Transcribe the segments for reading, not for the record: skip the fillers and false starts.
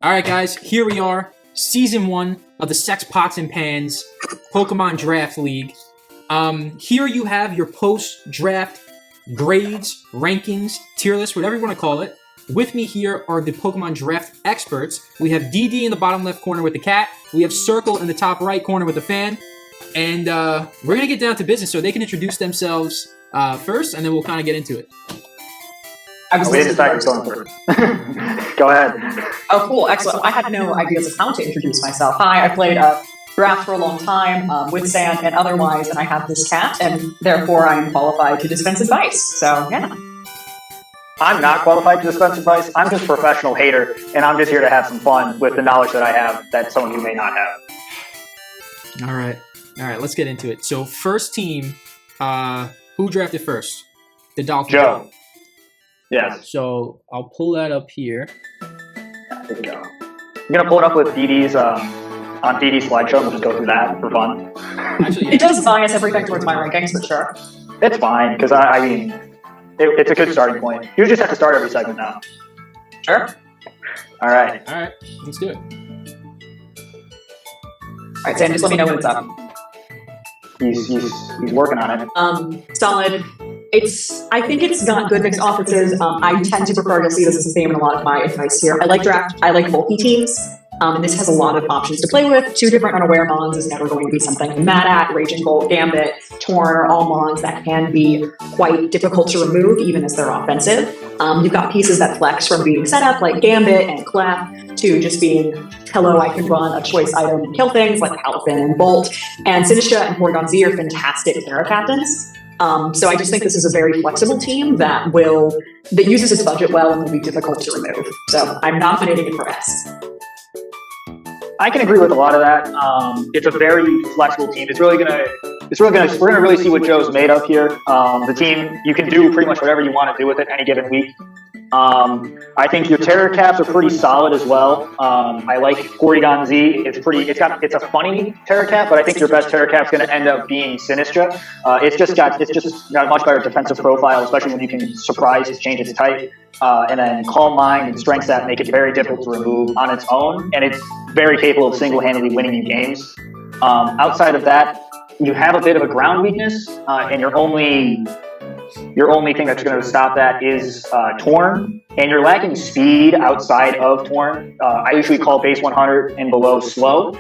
All right, guys, here we are, Season 1 of the Sexpots and Pans Pokemon Draft League. Here you have your post-draft grades, rankings, tier list, whatever you want to call it. With me here are the Pokemon Draft experts. We have DD in the bottom left corner with the cat. We have Circle in the top right corner with the fan. And we're going to get down to business so they can introduce themselves first, and then we'll kind of get into it. We decided going first. Go ahead. Oh, cool. Excellent. I had no ideas of how to introduce myself. Hi, I played draft for a long time with Sam and otherwise, and I have this cat, and therefore I am qualified to dispense advice. So, yeah. I'm not qualified to dispense advice. I'm just a professional hater, and I'm just here to have some fun with the knowledge that I have that some of you may not have. All right, let's get into it. So, first team, who drafted first? The Dolphins. Joe. Yes. So, I'll pull that up here. There we go. I'm going to pull it up with DD's, on DD's slideshow. We'll just go through that for fun. Actually, It does bias everything towards my rankings, for sure. It's fine, because I mean, it's a good starting point. You just have to start every segment now. Sure. All right. Let's do it. All right, Sam, just let me know when it's up. He's working on it. Solid. I think it's got good mixed offenses. I tend to prefer to see this as a theme in a lot of my advice here. I like draft. I like bulky teams. And this has a lot of options to play with. 2 different unaware mons is never going to be something I'm mad at. Raging Bolt, Gambit, Torn are all mons that can be quite difficult to remove, even as they're offensive. You've got pieces that flex from being set up, like Gambit and Clap, to just being, hello, I can run a choice item and kill things, like Kalvin and Bolt. And Sinistra and Porygon Z are fantastic Terra Captains. So I just think this is a very flexible team that uses its budget well and will be difficult to remove. So I'm nominating it for S. I can agree with a lot of that. It's a very flexible team. We're gonna really see what Joe's made of here. The team, you can do pretty much whatever you want to do with it any given week. I think your Terra Caps are pretty solid as well. I like Porygon Z. It's a funny Terra Cap, but I think your best Terra Cap's going to end up being Sinistra. It's just got a much better defensive profile, especially when you can surprise change its type. And then Calm Mind and Strength Stat make it very difficult to remove on its own, and it's very capable of single-handedly winning you games. Outside of that, you have a bit of a ground weakness, and your only thing that's going to stop that is Torn, and you're lacking speed outside of Torn. I usually call base 100 and below slow.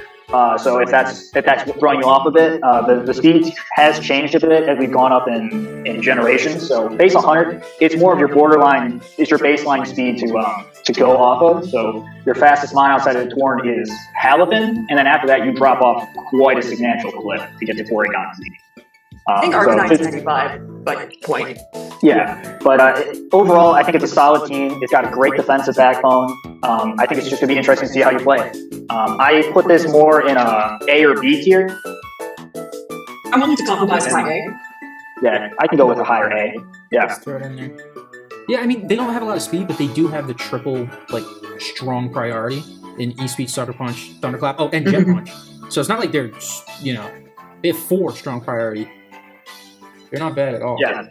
So if that's throwing you off a bit, the speed has changed a bit as we've gone up in generations. So base 100, it's more of your borderline, it's your baseline speed to go off of. So your fastest line outside of Torn is Halipin, and then after that you drop off quite a substantial clip to get to Porygon Z. I think Arcanine's 95, but point. Yeah, but overall, I think it's a solid team. It's got a great defensive backbone. I think it's just going to be interesting to see how you play it. I put this more in a A or B tier. I'm willing to compromise my A. Yeah, I can go with a higher A. Yeah. Let's throw it in there. Yeah, I mean, they don't have a lot of speed, but they do have the triple, strong priority in E-Speed, Starter Punch, Thunderclap, and Jet Punch. So it's not like they're, they have 4 strong priority. They're not bad at all. Yeah.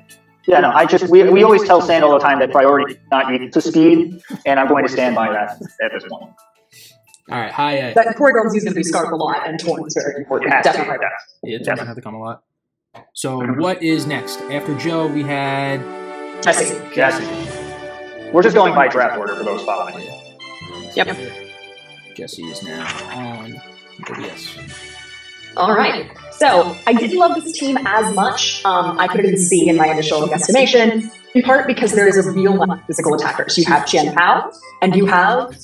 Yeah, no, we always tell Sand all the time that priority is not equal to speed, and I'm going to stand by that at this point. All right, high A. That Porygon Z is going to be scarred a lot, and Torn is very important. Definitely. Yeah, it doesn't have to come a lot. So what is next? After Joe, we had... Jesse. We're just going by draft order for those following. Yep. Jesse is now on OBS. All right. So I didn't love this team as much. I put it in C in my initial estimation, in part because there is a real lack of physical attackers. You have Chen Pao, and you have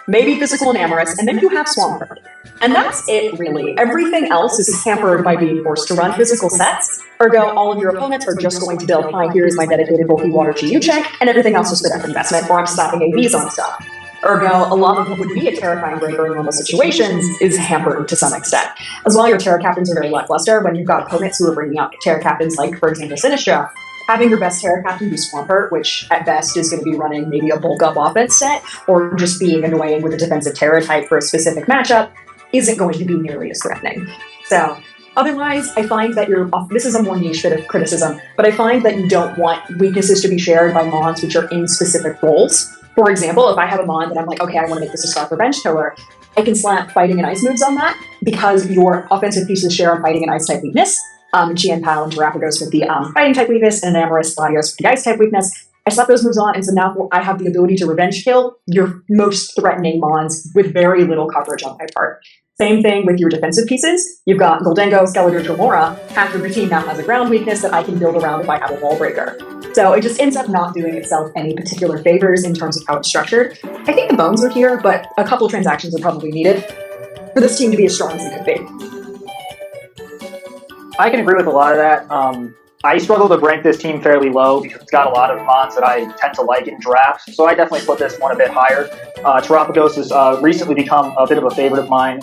maybe Physical and Amorous, and then you have Swampert. And that's it, really. Everything else is hampered by being forced to run physical sets. Ergo, all of your opponents are just going to build, hi, here's my dedicated bulky water GU check, and everything else is good investment, or I'm slapping AVs on stuff. Ergo, a lot of what would be a terrifying breaker in normal situations is hampered to some extent. As well, your Terra Captains are very lackluster when you've got opponents who are bringing out Terra Captains like, for example, Sinistra. Having your best Terra Captain be Swampert, which at best is going to be running maybe a bulk-up offense set, or just being annoying with a defensive Terra type for a specific matchup, isn't going to be nearly as threatening. So, otherwise, I find that this is a more niche bit of criticism, but I find that you don't want weaknesses to be shared by mons which are in specific roles. For example, if I have a Mon that I'm like, okay, I want to make this a Scarf Revenge Killer, I can slap Fighting and Ice moves on that because your offensive pieces share on Fighting and Ice type weakness. Qian Pao and Terapagos with the Fighting type weakness, and Amorous Latios with the Ice type weakness. I slap those moves on, and so now I have the ability to revenge kill your most threatening Mons with very little coverage on my part. Same thing with your defensive pieces. You've got Goldengo, Skeletor, Tremora. Half of your team now has a ground weakness that I can build around if I have a wall breaker. So it just ends up not doing itself any particular favors in terms of how it's structured. I think the bones are here, but a couple transactions are probably needed for this team to be as strong as it could be. I can agree with a lot of that. I struggle to rank this team fairly low because it's got a lot of Mons that I tend to like in drafts, so I definitely put this one a bit higher. Terapagos has recently become a bit of a favorite of mine.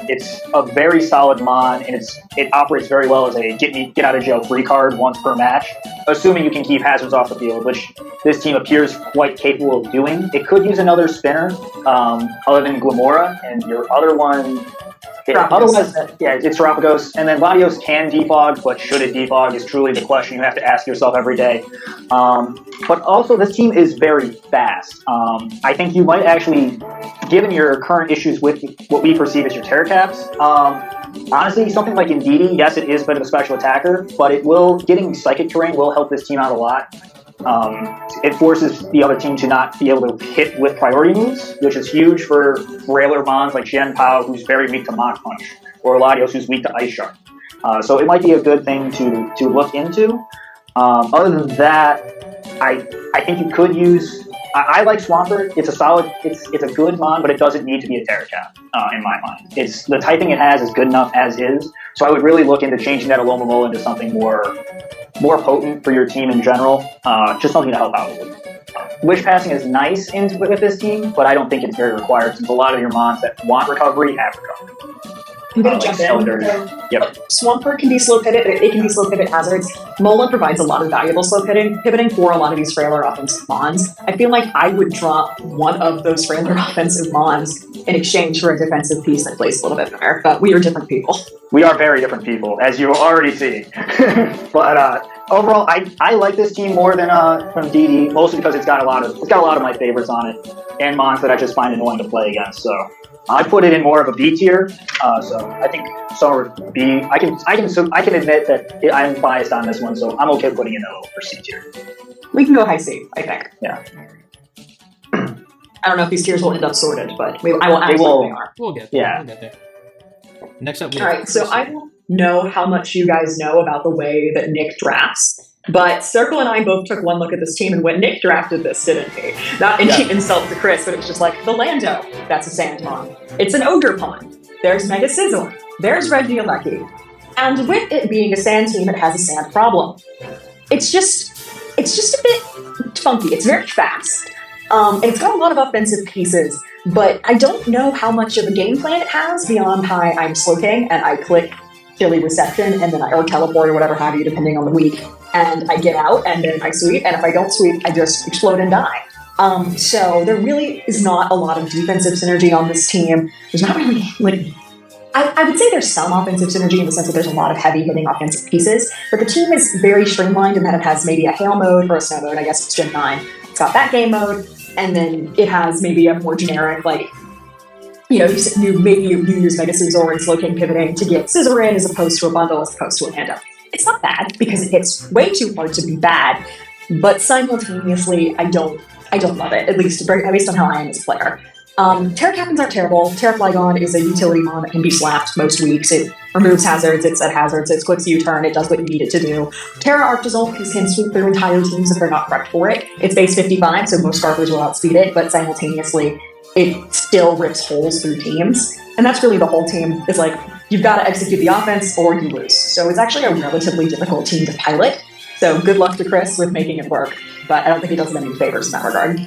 It's a very solid Mon, and it operates very well as a get out of jail free card once per match, assuming you can keep hazards off the field, which this team appears quite capable of doing. It could use another spinner other than Glamora, and your other one... Otherwise, it's Terapagos. And then Latios can defog, but should it defog is truly the question you have to ask yourself every day. But also, this team is very fast. I think you might actually, given your current issues with what we perceive as your Terror Caps, honestly, something like Indeedee, yes, it is a bit of a special attacker, but getting Psychic Terrain will help this team out a lot. It forces the other team to not be able to hit with priority moves, which is huge for railer Mons like Qian Pao, who's very weak to Mach Punch, or Latios, who's weak to Ice Shark. So it might be a good thing to look into. Other than that, I think you could use... I like Swampert. It's a good Mon, but it doesn't need to be a Terror Cap, in my mind. The typing it has is good enough as is, so I would really look into changing that Alomomola into something more potent for your team in general, just something to help out with. Wish passing is nice with this team, but I don't think it's very required since a lot of your Mons that want recovery have recovery. I'm going to jump in. Yep. Swampert can be slow pivot, but it can be slow pivot hazards. Mola provides a lot of valuable slow pivoting for a lot of these frailer offensive Mons. I feel like I would drop one of those frailer offensive Mons in exchange for a defensive piece that plays a little bit better, but we are different people. We are very different people, as you already see. But overall, I like this team more than DD, mostly because it's got a lot of my favorites on it, and Mons that I just find annoying to play against. So I put it in more of a B tier. So I think somewhere B. I can admit that I'm biased on this one, so I'm okay putting it in a lower C tier. We can go high C, I think. Yeah. I don't know if these tiers will end up sorted, but I will ask what they are. We'll get there. Yeah. We'll get there. Next up, all right. So I don't know how much you guys know about the way that Nick drafts, but Circle and I both took one look at this team, and when Nick drafted this, didn't he? Not any insult to Chris, but it was just like, the Lando, that's a Sandmon. It's an Ogre Pond. There's Mega Sizzle. There's Regieleki. And with it being a sand team, it has a sand problem. It's just a bit funky. It's very fast. And it's got a lot of offensive pieces, but I don't know how much of a game plan it has beyond hi, I'm Slowking, and I click Chili Reception, and then or Teleport or whatever have you, depending on the week, and I get out, and then I sweep, and if I don't sweep, I just explode and die. So there really is not a lot of defensive synergy on this team. There's not really, I would say there's some offensive synergy in the sense that there's a lot of heavy-hitting offensive pieces, but the team is very streamlined in that it has maybe a Hail mode or a Snow mode. I guess it's Gen 9. It's got that game mode, and then it has maybe a more generic, you use Mega Scizor and Slowking pivoting to get Scizor in as opposed to a bundle as opposed to a Panda. It's not bad because it hits way too hard to be bad, but simultaneously I don't love it, at least based on how I am as a player. Terra Captains aren't terrible. Terra Flygon is a utility mon that can be slapped most weeks. It removes hazards, it set hazards, it clicks U-turn, it does what you need it to do. Terra Arctazol can sweep through entire teams if they're not prepped for it. It's base 55, so most Scarfers will outspeed it, but simultaneously it still rips holes through teams. And that's really the whole team. It's like, you've got to execute the offense or you lose. So it's actually a relatively difficult team to pilot. So good luck to Chris with making it work, but I don't think he does them any favors in that regard.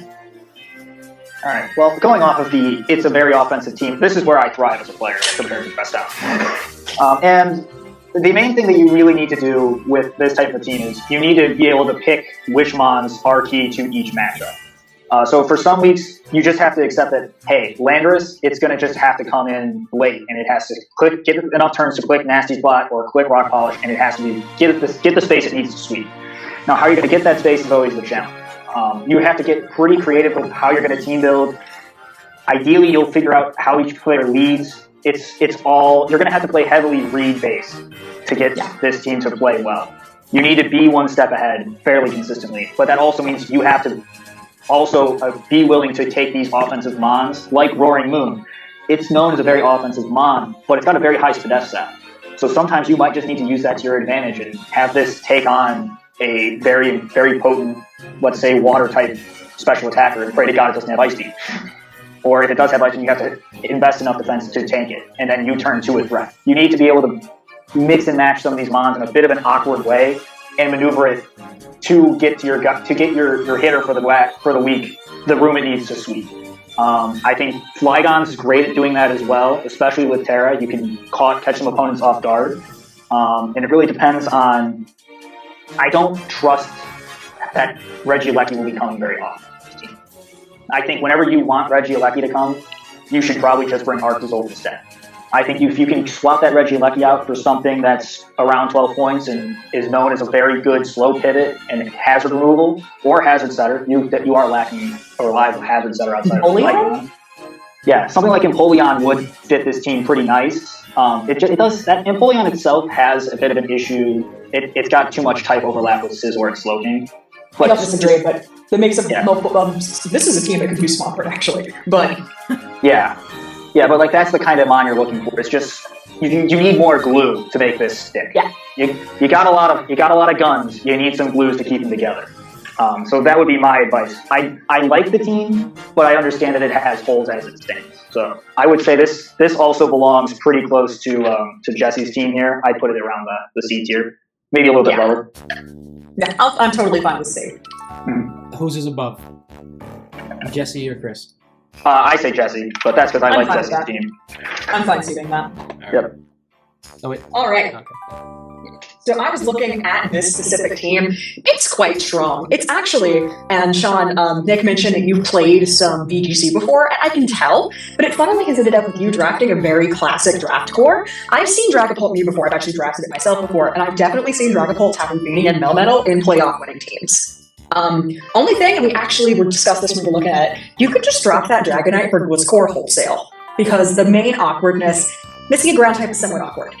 All right. Well, going off of it's a very offensive team. This is where I thrive as a player compared to the rest out. And the main thing that you really need to do with this type of team is you need to be able to pick which mons are key to each matchup. So for some weeks, you just have to accept that, hey, Landorus, it's going to just have to come in late, and it has to get enough turns to click Nasty Spot or click Rock Polish, and it has to get the space it needs to sweep. Now, how you're going to get that space is always the challenge. You have to get pretty creative with how you're going to team build. Ideally, you'll figure out how each player leads. It's all you're going to have to play heavily read based to get this team to play well. You need to be one step ahead fairly consistently, but that also means you have to also be willing to take these offensive mons like Roaring Moon. It's known as a very offensive mon, but it's got a very high finesse set. So sometimes you might just need to use that to your advantage and have this take on a very, very potent, let's say, water type special attacker and pray to God it doesn't have Ice Beam. Or if it does have Ice Beam, you have to invest enough defense to tank it, and then you turn to a threat. You need to be able to mix and match some of these mons in a bit of an awkward way and maneuver it to get to your hitter for the week the room it needs to sweep. I think Flygon's great at doing that as well, especially with Terra. You can catch some opponents off guard, and it really depends on. I don't trust that Regieleki will be coming very often. I think whenever you want Regieleki to come, you should probably just bring Arctozolt instead. I think if you can swap that Regieleki out for something that's around 12 points and is known as a very good slow pivot and hazard removal or hazard setter, you are lacking a reliable hazard setter outside of Flygon. Yeah, something like Empoleon would fit this team pretty nice. It does that. Empoleon itself has a bit of an issue. It's got too much type overlap with Scizor and Slowking. I don't disagree, but that makes a multiple. This is a team that could use Swampert actually, but yeah, but like that's the kind of mon you're looking for. It's just you need more glue to make this stick. Yeah, you got a lot of guns. You need some glues to keep them together. So that would be my advice. I like the team, but I understand that it has holes as it stands. So I would say this also belongs pretty close to Jesse's team here. I'd put it around the C tier, maybe a little bit lower. Yeah, I'm totally fine with C. Whose is above? Jesse or Chris? I say Jesse, but that's because I like Jesse's team. I'm fine seeing that. Yep. Oh, wait. All right. Okay. So I was looking at this specific team. It's quite strong. It's actually, and Sean, Nick mentioned that you've played some VGC before, and I can tell, but it funnily has ended up with you drafting a very classic draft core. I've seen Dragapult Mew before. I've actually drafted it myself before, and I've definitely seen Dragapult, Tapu Fini, and Melmetal in playoff winning teams. Only thing, and we were discussed this when we were looking at it, you could just drop that Dragonite for Blitzcore wholesale, because the main awkwardness, missing a ground type is somewhat awkward.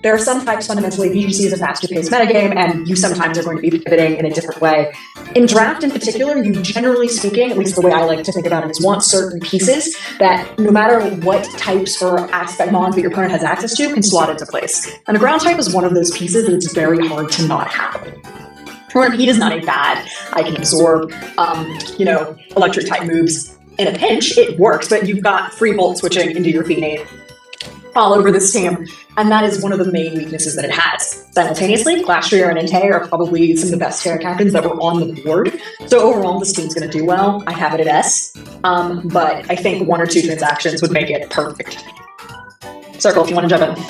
There are some types, fundamentally, VGC is a faster-paced metagame, and you sometimes are going to be pivoting in a different way. In draft, in particular, you generally speaking, at least the way I like to think about it, is want certain pieces that, no matter what types or aspect mons that your opponent has access to, can slot into place. And a ground type is one of those pieces that it's very hard to not have. Remember, Heat is not a bad. I can absorb, electric-type moves. In a pinch, it works, but you've got free volt switching into your Fini all over this team, and that is one of the main weaknesses that it has. Simultaneously, Glastrier and Entei are probably some of the best Terra captains that were on the board, so overall this team's going to do well. I have it at S, but I think 1 or 2 transactions would make it perfect. Circle, if you want to jump in.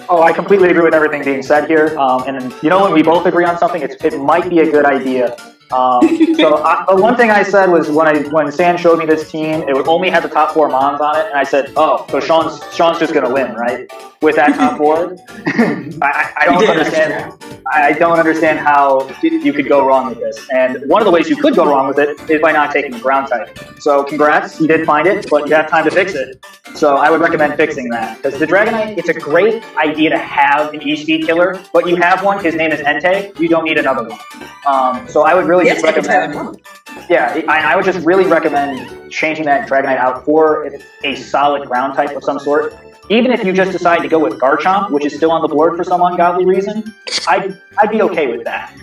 Oh, I completely agree with everything being said here, and when we both agree on something, it might be a good idea. One thing I said was when Stan showed me this team, it would only have the top 4 mons on it, and I said, "Oh, so Sean's just gonna win, right? With that top 4." I don't understand. I don't understand how you could go wrong with this. And one of the ways you could go wrong with it is by not taking the ground type. So congrats, you did find it, but you have time to fix it. So I would recommend fixing that, because the Dragonite, it's a great idea to have an E-Speed killer, but you have one. His name is Entei. You don't need another one. So I would really just recommend. Yeah, I would just really recommend changing that Dragonite out for a solid ground type of some sort. Even if you just decide to go with Garchomp, which is still on the board for some ungodly reason, I'd be okay with that.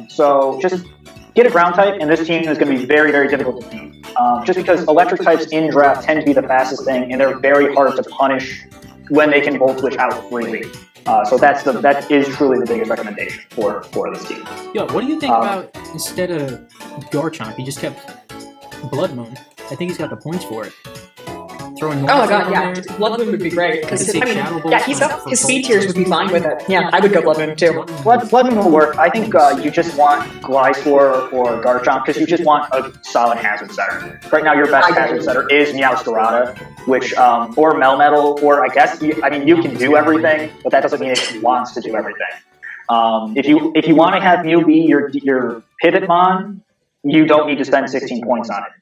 So just get a ground type, and this team is going to be very, very difficult to beat. Just because electric types in draft tend to be the fastest thing, and they're very hard to punish when they can volt switch out freely. So that is truly the biggest recommendation for this team. Yo, what do you think about instead of Garchomp, he just kept Blood Moon? I think he's got the points for it. Oh my god, yeah. Blood Moon would be great. Because his speed tiers would be fine with it. Yeah, I would go Blood Moon too. Blood Moon will work. I think you just want Gliscor or Garchomp because you just want a solid hazard setter. Right now, your best hazard setter is Meowscarada, which or Melmetal, or I guess you can do everything, but that doesn't mean it wants to do everything. If you want to have Mew be your pivot mon, you don't need to spend 16 points on it.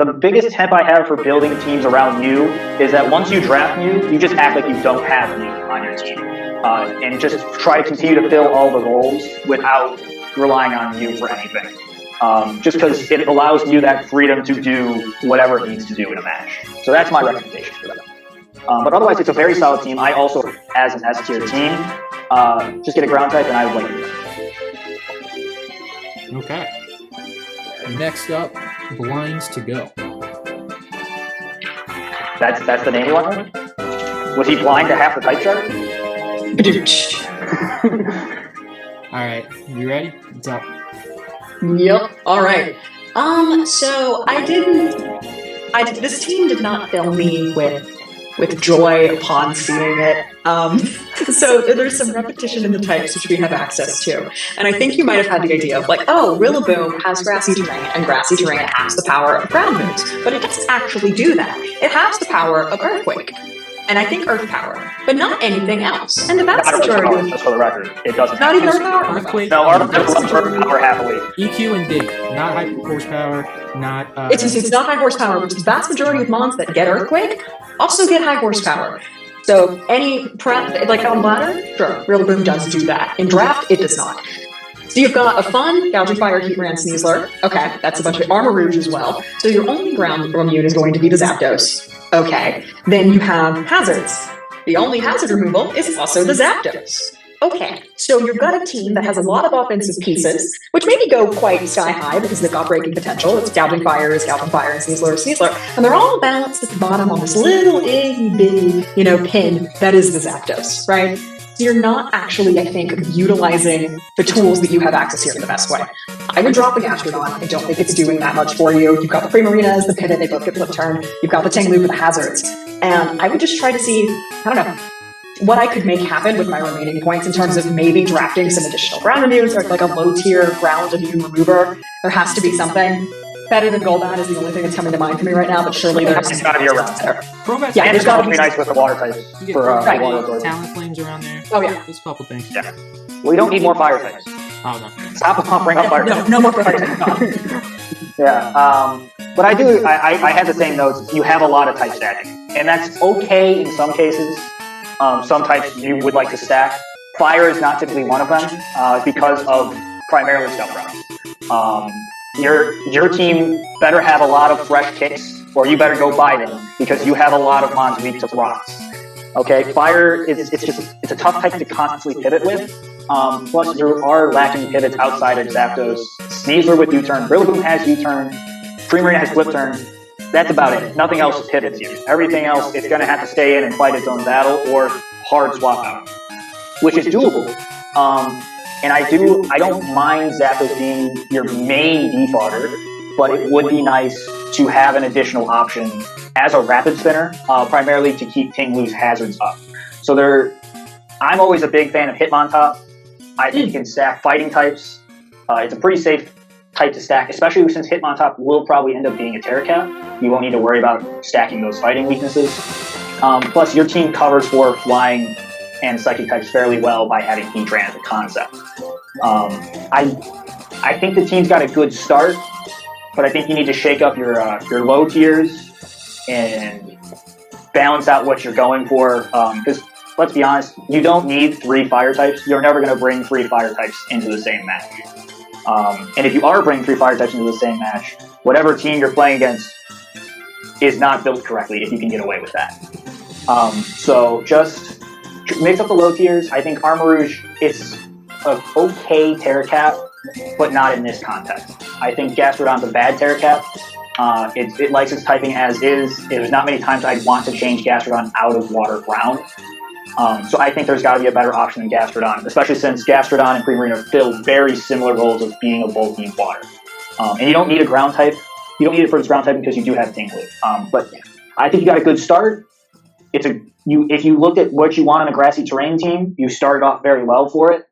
The biggest tip I have for building teams around Mew is that once you draft Mew, you just act like you don't have Mew on your team. And just try to continue to fill all the roles without relying on Mew for anything. Just because it allows Mew that freedom to do whatever it needs to do in a match. So that's my recommendation for them. But otherwise, it's a very solid team. I also, as an S-tier team, just get a ground type, and I would like it. Okay. Next up, Blinds to Go. That's the name you want? Was he blind to half the type chart? All right, you ready? What's up? Yep. All right. So this team did not fill me with joy upon seeing it. So there's some repetition in the types which we have access to. And I think you might have had the idea of like, oh, Rillaboom has grassy terrain, and grassy terrain has the power of ground moves. But it doesn't actually do that. It has the power of Earthquake. And I think Earth Power, but not anything else. And the vast majority, just for the record, it doesn't. Not even Earth Power. Earthquake. No, Earth Power happily. EQ and Dig, not high horsepower, not. It's not high horsepower, but the vast majority of mons that get Earthquake also get high horsepower. So any prep, like on ladder, sure, Rillaboom does do that. In draft, it does not. So you've got a fun Gouging Fire, Heatran, Sneasler. Okay, that's a bunch of Armor Rouge as well. So your only ground immune is going to be the Zapdos. Okay, then you have hazards. The only hazard removal is also the Zapdos. Okay, so you've got a team that has a lot of offensive pieces, which maybe go quite sky high because they've got breaking potential. It's Gouging Fire, and Sneasler, and they're all balanced at the bottom on this little itty bitty, pin that is the Zapdos, right? So you're not actually, I think, utilizing the tools that you have access here in the best way. I would drop the Gastrodon. I don't think it's doing that much for you. You've got the Primarinas, the Pivot, they both get flip turn. You've got the Tanglu with the hazards. And I would just try to see, I don't know, what I could make happen with my remaining points in terms of maybe drafting some additional ground removes or like a low-tier ground immune remover. There has to be something. Better than Golbat is the only thing that's coming to mind for me right now, but surely there's it's got to be around there. Crobat's Yeah, It's got to be nice with the water types for Right. water authority. Talent Flames around there. Oh, yeah. There's a couple things. Yeah. We don't need more fire types. Oh, no. Stop pumping up fire types. no more fire. Yeah. But I had the same notes. You have a lot of type stacking, and that's okay in some cases. Some types you would like to stack. Fire is not typically one of them because of primarily stealth routes. Your team better have a lot of fresh kicks, or you better go buy them because you have a lot of mons weak to rocks. Okay, fire it's a tough type to constantly pivot with. Plus, there are lacking pivots outside of Zapdos. Sneasler with U-turn, Rillaboom has U-turn, Primarina has flip turn. That's about it. Nothing else pivots you. Everything else, it's going to have to stay in and fight its own battle or hard swap out, which is doable. And I don't mind Zapdos being your main defogger, but it would be nice to have an additional option as a rapid spinner, primarily to keep Tinglu's hazards up. So I'm always a big fan of Hitmontop. I think you can stack fighting types. It's a pretty safe type to stack, especially since Hitmontop will probably end up being a Terracat. You won't need to worry about stacking those fighting weaknesses. Plus, your team covers for flying and psychic types fairly well by having Heatran as a concept. I think the team's got a good start, but I think you need to shake up your low tiers and balance out what you're going for. Because let's be honest, you don't need 3 fire types. You're never going to bring 3 fire types into the same match. And if you are bringing 3 fire types into the same match, whatever team you're playing against is not built correctly if you can get away with that. So just mix up the low tiers. I think Armor Rouge, it's an okay Terracat, but not in this context. I think Gastrodon's a bad Terracat. It likes its typing as is. There's not many times I'd want to change Gastrodon out of water ground. So I think there's got to be a better option than Gastrodon, especially since Gastrodon and Primarina fill very similar roles of being a bulky in water. And you don't need a ground type. You don't need it for its ground type because you do have Tinglu. But I think you got a good start. If you looked at what you want in a grassy terrain team, you started off very well for it.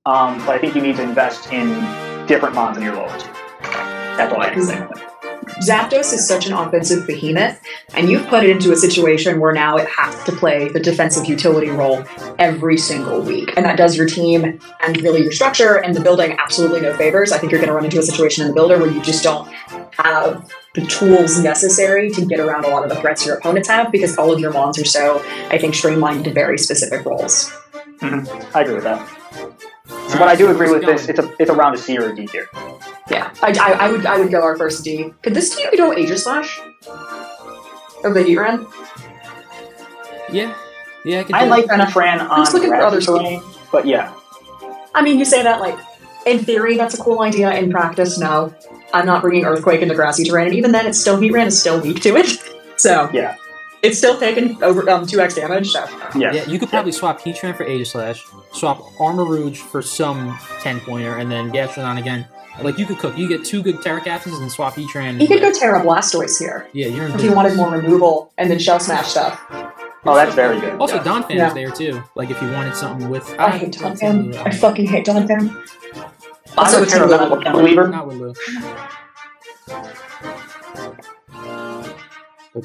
But I think you need to invest in different mons in your lower tier. That's all I can say. Zapdos is such an offensive behemoth, and you've put it into a situation where now it has to play the defensive utility role every single week. And that does your team and really your structure and the building absolutely no favors. I think you're going to run into a situation in the builder where you just don't have the tools necessary to get around a lot of the threats your opponents have, because all of your mons are so, I think, streamlined into very specific roles. Mm-hmm. I agree with that. So what I do agree with this, it's around a C or a D tier. Yeah, I would go our first D. Could this team go Aegis Slash? Of the heat run? Yeah. Yeah, I like Fran on just looking for other terrain, but yeah. I mean, you say that, like, in theory, that's a cool idea. In practice, no. I'm not bringing Earthquake into grassy terrain, and even then, it's still Heat Ran is still weak to it. So, yeah. It's still taking over 2x damage, so. Yeah, you could probably swap Heatran for Aegis Slash, swap Armor Rouge for some 10-pointer, and then Gastrodon again. Like, you could cook. You get 2 good Terra Captains and swap Heatran. You could go Terra Blastoise here. Yeah, you're in if you wanted more removal and then Shell Smash stuff. Oh, that's very good. Also, Donphan is there, too. Like, if you wanted something with... I hate Donphan. I fucking hate Donphan. Also, with Terra Believer. Not with Lou.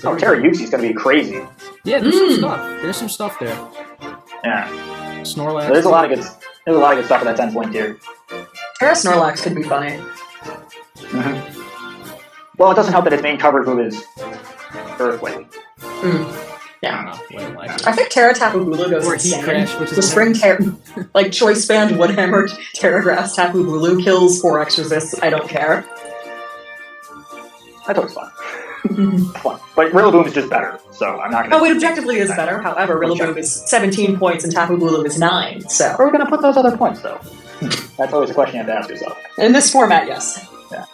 Oh, Terra Yuxi's gonna be crazy. Yeah, there's some stuff. There's some stuff there. Yeah. Snorlax. There's a lot of good stuff in that 10-point tier. Terra Snorlax could be funny. Mm-hmm. Well, it doesn't help that its main coverage move is Earthquake. Yeah. I think Terra Tapu Bulu goes insane. The Spring Terra, like Choice Band, Woodhammer, Terra Grass Tapu Bulu kills 4x resists. I don't care. That's always fun. Fun. But Rillaboom is just better, so I'm not gonna... Oh, it objectively is better. However, Rillaboom is 17 points and Tapu Bulu is 9, so... Where are we gonna put those other points, though? That's always a question you have to ask yourself. In this format, yes. Yeah.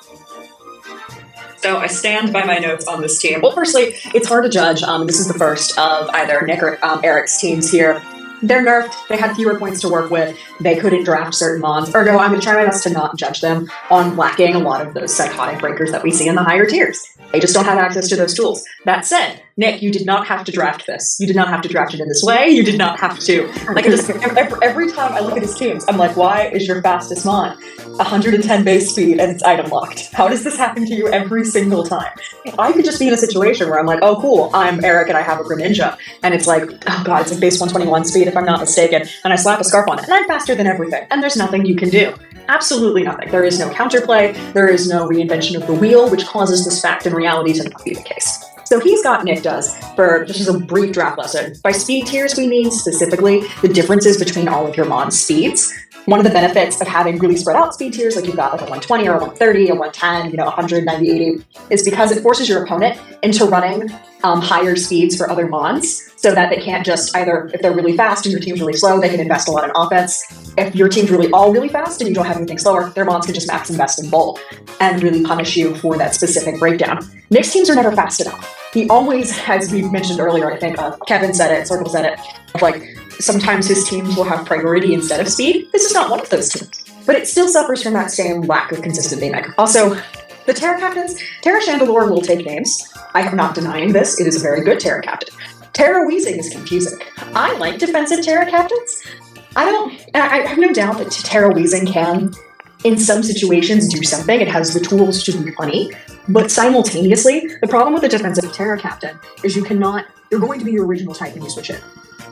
So I stand by my notes on this team. Well, firstly, it's hard to judge. This is the first of either Nick or Eric's teams here. They're nerfed. They had fewer points to work with. They couldn't draft certain mons. Ergo, I'm going to try my best to not judge them on lacking a lot of those psychotic breakers that we see in the higher tiers. They just don't have access to those tools. That said, Nick, you did not have to draft this. You did not have to draft it in this way. You did not have to. Like, every time I look at his teams, I'm like, why is your fastest mon 110 base speed and it's item locked? How does this happen to you every single time? I could just be in a situation where I'm like, oh, cool, I'm Eric and I have a Greninja. And it's like, oh god, it's like base 121 speed if I'm not mistaken. And I slap a scarf on it and I'm faster than everything. And there's nothing you can do. Absolutely nothing. There is no counterplay. There is no reinvention of the wheel, which causes this fact and reality to not be the case. So he's got Nick does, for just as a brief draft lesson. By speed tiers, we mean specifically the differences between all of your mon speeds. One of the benefits of having really spread out speed tiers, like you've got like a 120 or a 130, a 110, 100, 90, 80, is because it forces your opponent into running higher speeds for other mons, so that they can't just either, if they're really fast and your team's really slow, they can invest a lot in offense. If your team's really fast and you don't have anything slower, their mons can just max invest in bolt and really punish you for that specific breakdown. Nick's teams are never fast enough. He always, as we mentioned earlier, I think Kevin said it, Circle said it, like sometimes his teams will have priority instead of speed. This is not one of those teams, but it still suffers from that same lack of consistent mimic. Also, the Terra Captains, Terra Chandelure will take names. I am not denying this. It is a very good Terra Captain. Terra Weezing is confusing. I like defensive Terra Captains. I have no doubt that Terra Weezing can, in some situations, do something. It has the tools to be funny. But simultaneously, the problem with the defensive Terra Captain is you're going to be your original type when you switch it.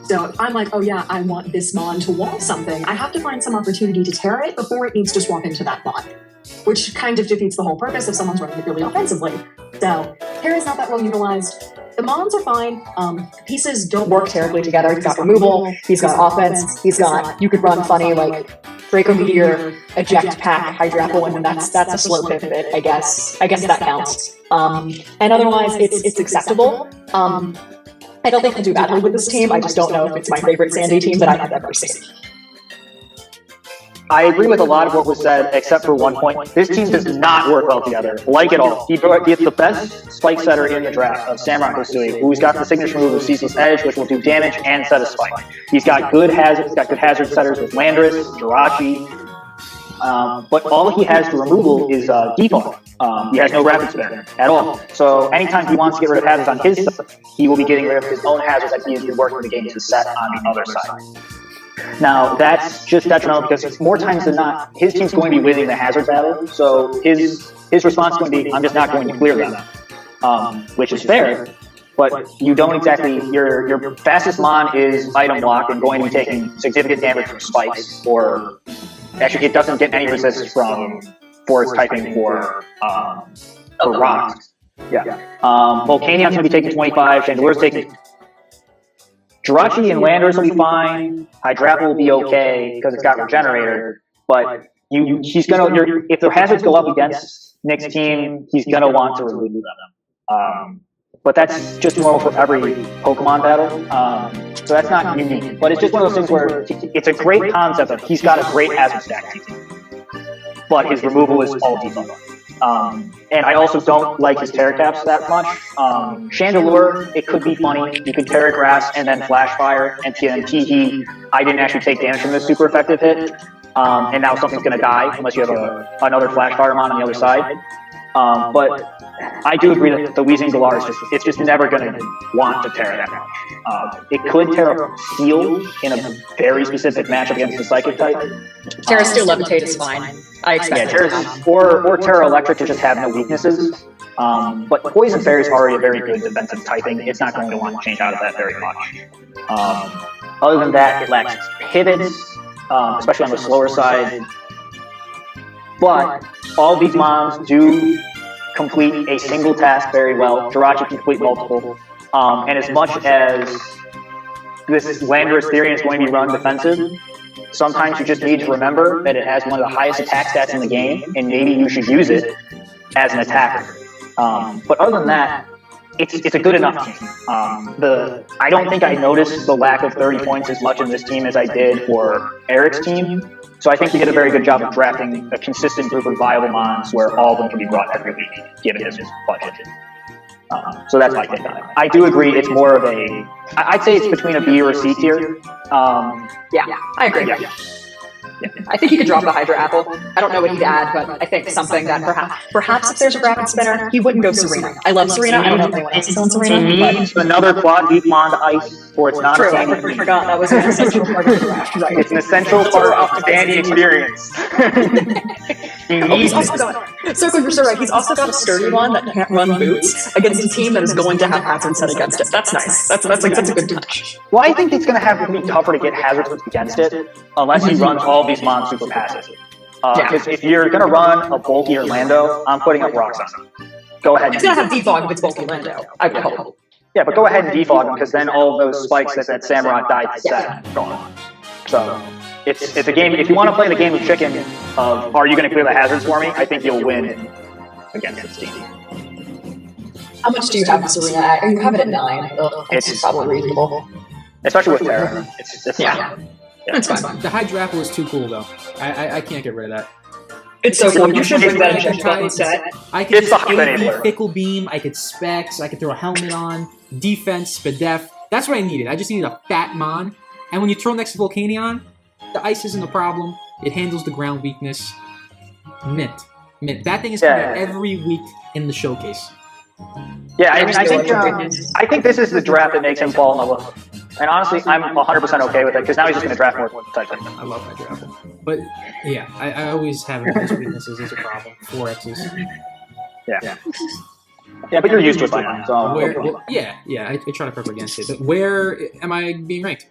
So if I'm like, oh yeah, I want this mon to wall something, I have to find some opportunity to Terra it before it needs to swap into that mon, which kind of defeats the whole purpose if someone's running it really offensively. So Terra's not that well utilized. The mons are fine. Pieces don't work terribly together. He's got removal, he's got offense, you could run funny like Draco Meteor, Eject Pack, Hydrapple, and that's a slow pivot, I guess. I guess that counts. And otherwise, it's acceptable. I don't think he'll do badly with this team. I just don't know if it's my favorite Sandy team that I have ever seen. I agree with a lot of what was said, except for one point. This team does not work well together, like at all. He's the best spike setter in the draft of Samrock Hisui, who's got the signature move of Ceaseless Edge, which will do damage and set a spike. He's got good hazard setters with Landorus, Jirachi, but all he has to removal is default. He has no rapid spin at all. So anytime he wants to get rid of hazards on his side, he will be getting rid of his own hazards that he has been working the game to set on the other side. Now, that's just detrimental because more times than not, his team's going to be winning the hazard battle. So his response is going to be, I'm just not going to clear them, which is fair. But you don't exactly, your fastest mon is item lock and going to be taking significant damage from spikes, or actually it doesn't get any resist from force typing for rocks. Yeah. Volcanion's going to be taking 25, Chandelur's taking... Jirachi and Landers will be fine, Hydrapple will be okay because it's got Regenerator, but he's going to, if the hazards go up against Nick's team, he's going to want to remove them. But that's just normal for every Pokemon battle, so that's not unique. But it's just one of those things where it's a great concept of he's got a great hazard stack, but his removal is all debuff. And I also don't like his Terra Caps that much. Chandelure, it could be funny. You could Terra Grass and then Flash Fire, and TNT. I didn't actually take damage from this super effective hit, and now something's going to die unless you have another Flash Fire on the other side. But I do agree that the Weezing Galar is it's just never going to want to Terra that much. It could Terra Steel in a very specific matchup against the Psychic type. Terra Steel Levitate is fine. I expect or Terra Electric to just have no weaknesses. But Poison Fairy is already a very good defensive typing. It's not going to want to change out of that very much. Other than that, it lacks pivots, especially on the slower side. But all these mons do complete a single task very well. Jirachi can complete multiple. And as much as this Landorus Therian is going to be run defensive, sometimes you just need to remember that it has one of the highest attack stats in the game, and maybe you should use it as an attacker. But other than that, it's a good enough team. I don't think I noticed the lack of 30 points as much in this team as I did for Eric's team. So I think he did a very good job of drafting a consistent group of viable mons where all of them can be brought every week, given his budget. So that's my take on it. I do agree it's more of a... I'd say it's between a B or a C tier. Yeah, I agree. Yeah. I think he could drop the Hydra Apple. I don't know what he'd add, but I think something that perhaps if there's a Rapid Spinner, he wouldn't go Serena. I love Serena. I don't know if anyone else is on Serena. He needs another quad deep mon to ice, or it's not True, a I forgot that was an essential part of the draft. Right. It's an essential part of the Dandy experience. He's also got, circling for Sir, he's also got a sturdy one that can't run boots against a team that is going to have hazards set against it. That's nice. That's a good touch. Well, I think it's going to have to be tougher to get hazards against it unless he runs all these mons super passive. Because if you're going to run a bulky Orlando, I'm putting up rocks on him. Go ahead. It's going to have defog if it's bulky Orlando, I would hope. Yeah, but go ahead and defog him, because then all of those spikes that Samurott died to set go on. So it's a game. If you want to play the game of chicken of are you going to clear the hazards for me, I think you'll win against this team. How much do you have Serena at? You have it at 9. It's probably reasonable. Especially with Terra. It's yeah. It's fine. The Hydra Apple is too cool, though. I can't get rid of that. It's so cool. You should bring that in check set. I could just AV, Fickle Beam, I could Specs, I could throw a helmet on, defense, Spadef. That's what I needed. I just needed a fat mon. And when you throw next to Volcanion, the ice isn't a problem. It handles the ground weakness. Mint. That thing is coming out every week in the showcase. Yeah, I think this is the draft that makes him fall in love with him. And honestly, I'm 100% okay with it, because now he's just going to draft more type thing. I love Hydra Apple. But, yeah, I always have those weaknesses as a problem. 4Xs. Yeah. Yeah, but you're used to it by now. So I try to prep against it. But where am I being ranked?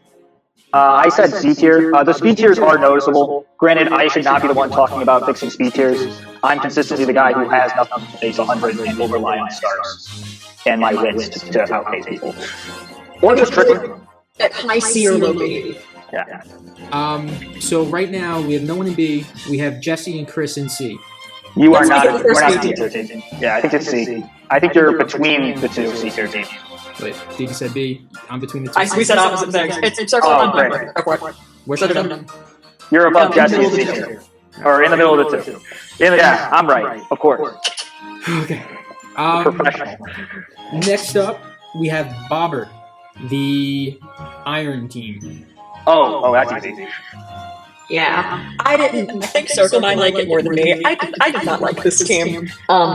I said C tier. The speed tiers are noticeable. Granted, I should not be the one talking about fixing speed tiers. I'm consistently the guy who has nothing to face 100 and will rely on stars and my wits to outpace people. Or just tricking. At high C or low B. Yeah. So right now we have no one in B. We have Jesse and Chris in C. You are not. We're not C tier team. Yeah, I think it's C. I think you're between the two C tier teams. Wait, Didi said B. I'm between the two. We said opposite things. It's circle on great. Where's it? You're above Jesse and C tier. Or in the middle of the two. Yeah, I'm right. Of course. Okay. Professional. Next up, we have Bobbert, the Iron Team. Oh, that's easy. Yeah, I think Circle might like it more than me. I did not like this team,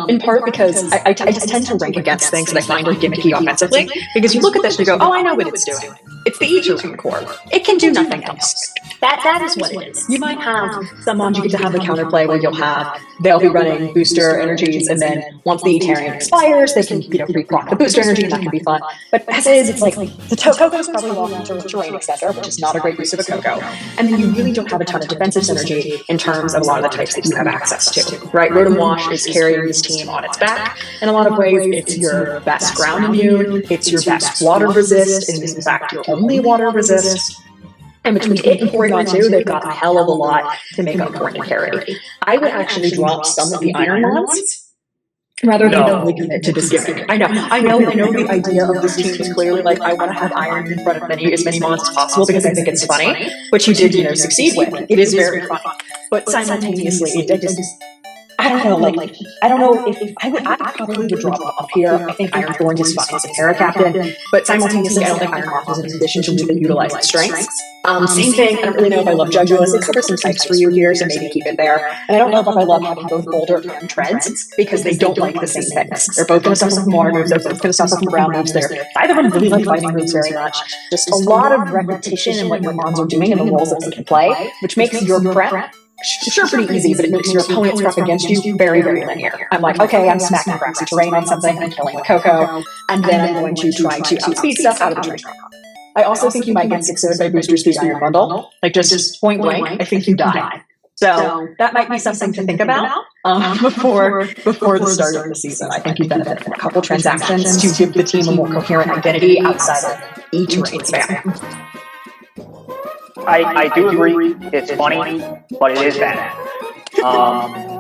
in part because I just tend to rank against things that I find are gimmicky offensively, because you look at this and you go, oh, I know what it's doing. It's the E-Terrain core. It can do nothing else. That is what it is. You might have some mons you get to have the counterplay where they'll be running booster energies, and then once the E-Terrain expires, they can re-clock the booster energy, and that can be fun. But as is, it's like the Coco is probably welcome to Terrain Extender, which is not a great use of a Coco. And then you really don't have a ton of defensive synergy in terms of a lot of the types that you have access to. Right? Rotom Wash is carrying this team on its back. In a lot of ways, it's your best ground immune, it's your best water resist, and is in fact your only water resist. And between it and Porygon 2, they've got a hell of a lot to make up for and carry. I would actually drop some of the Iron Mons rather than only commit to this gimmick. I know the idea of this team is clearly like, I want to have Iron in front of as many Mons as possible because I think it's funny, which you did, succeed with. It is very funny. But simultaneously, I don't know if I probably would drop off here. I think Iron Thorns is fine as a Terra Captain, but simultaneously, I don't think Iron Moth is in a position to really utilize its strengths. Same thing, I don't really know if I love Jugulus. It covers some types for you here, so maybe keep it there. And I don't know if I love having both Boulder and Treads, because they don't like the same things. They're both going to suffer from water moves, they're both going to suffer from ground moves. Either of them really like fighting moves very much. Just a lot of repetition in what your Mons are doing and the roles that they can play, which makes your prep sure pretty easy, but it makes your opponent's prep against you very, very linear. I'm like, okay, I'm smacking grassy terrain on something, I'm killing the Coco, and then I'm going to try to outspeed stuff out of the terrain. I also think you might get 6-0'd by booster speed on your bundle. Like, just point blank, I think you die. So that might be something to think about before the start of the season. I think you benefit from a couple transactions to give the team a more coherent identity outside of E-Terrain spam. I do agree. It's funny, but it is bad.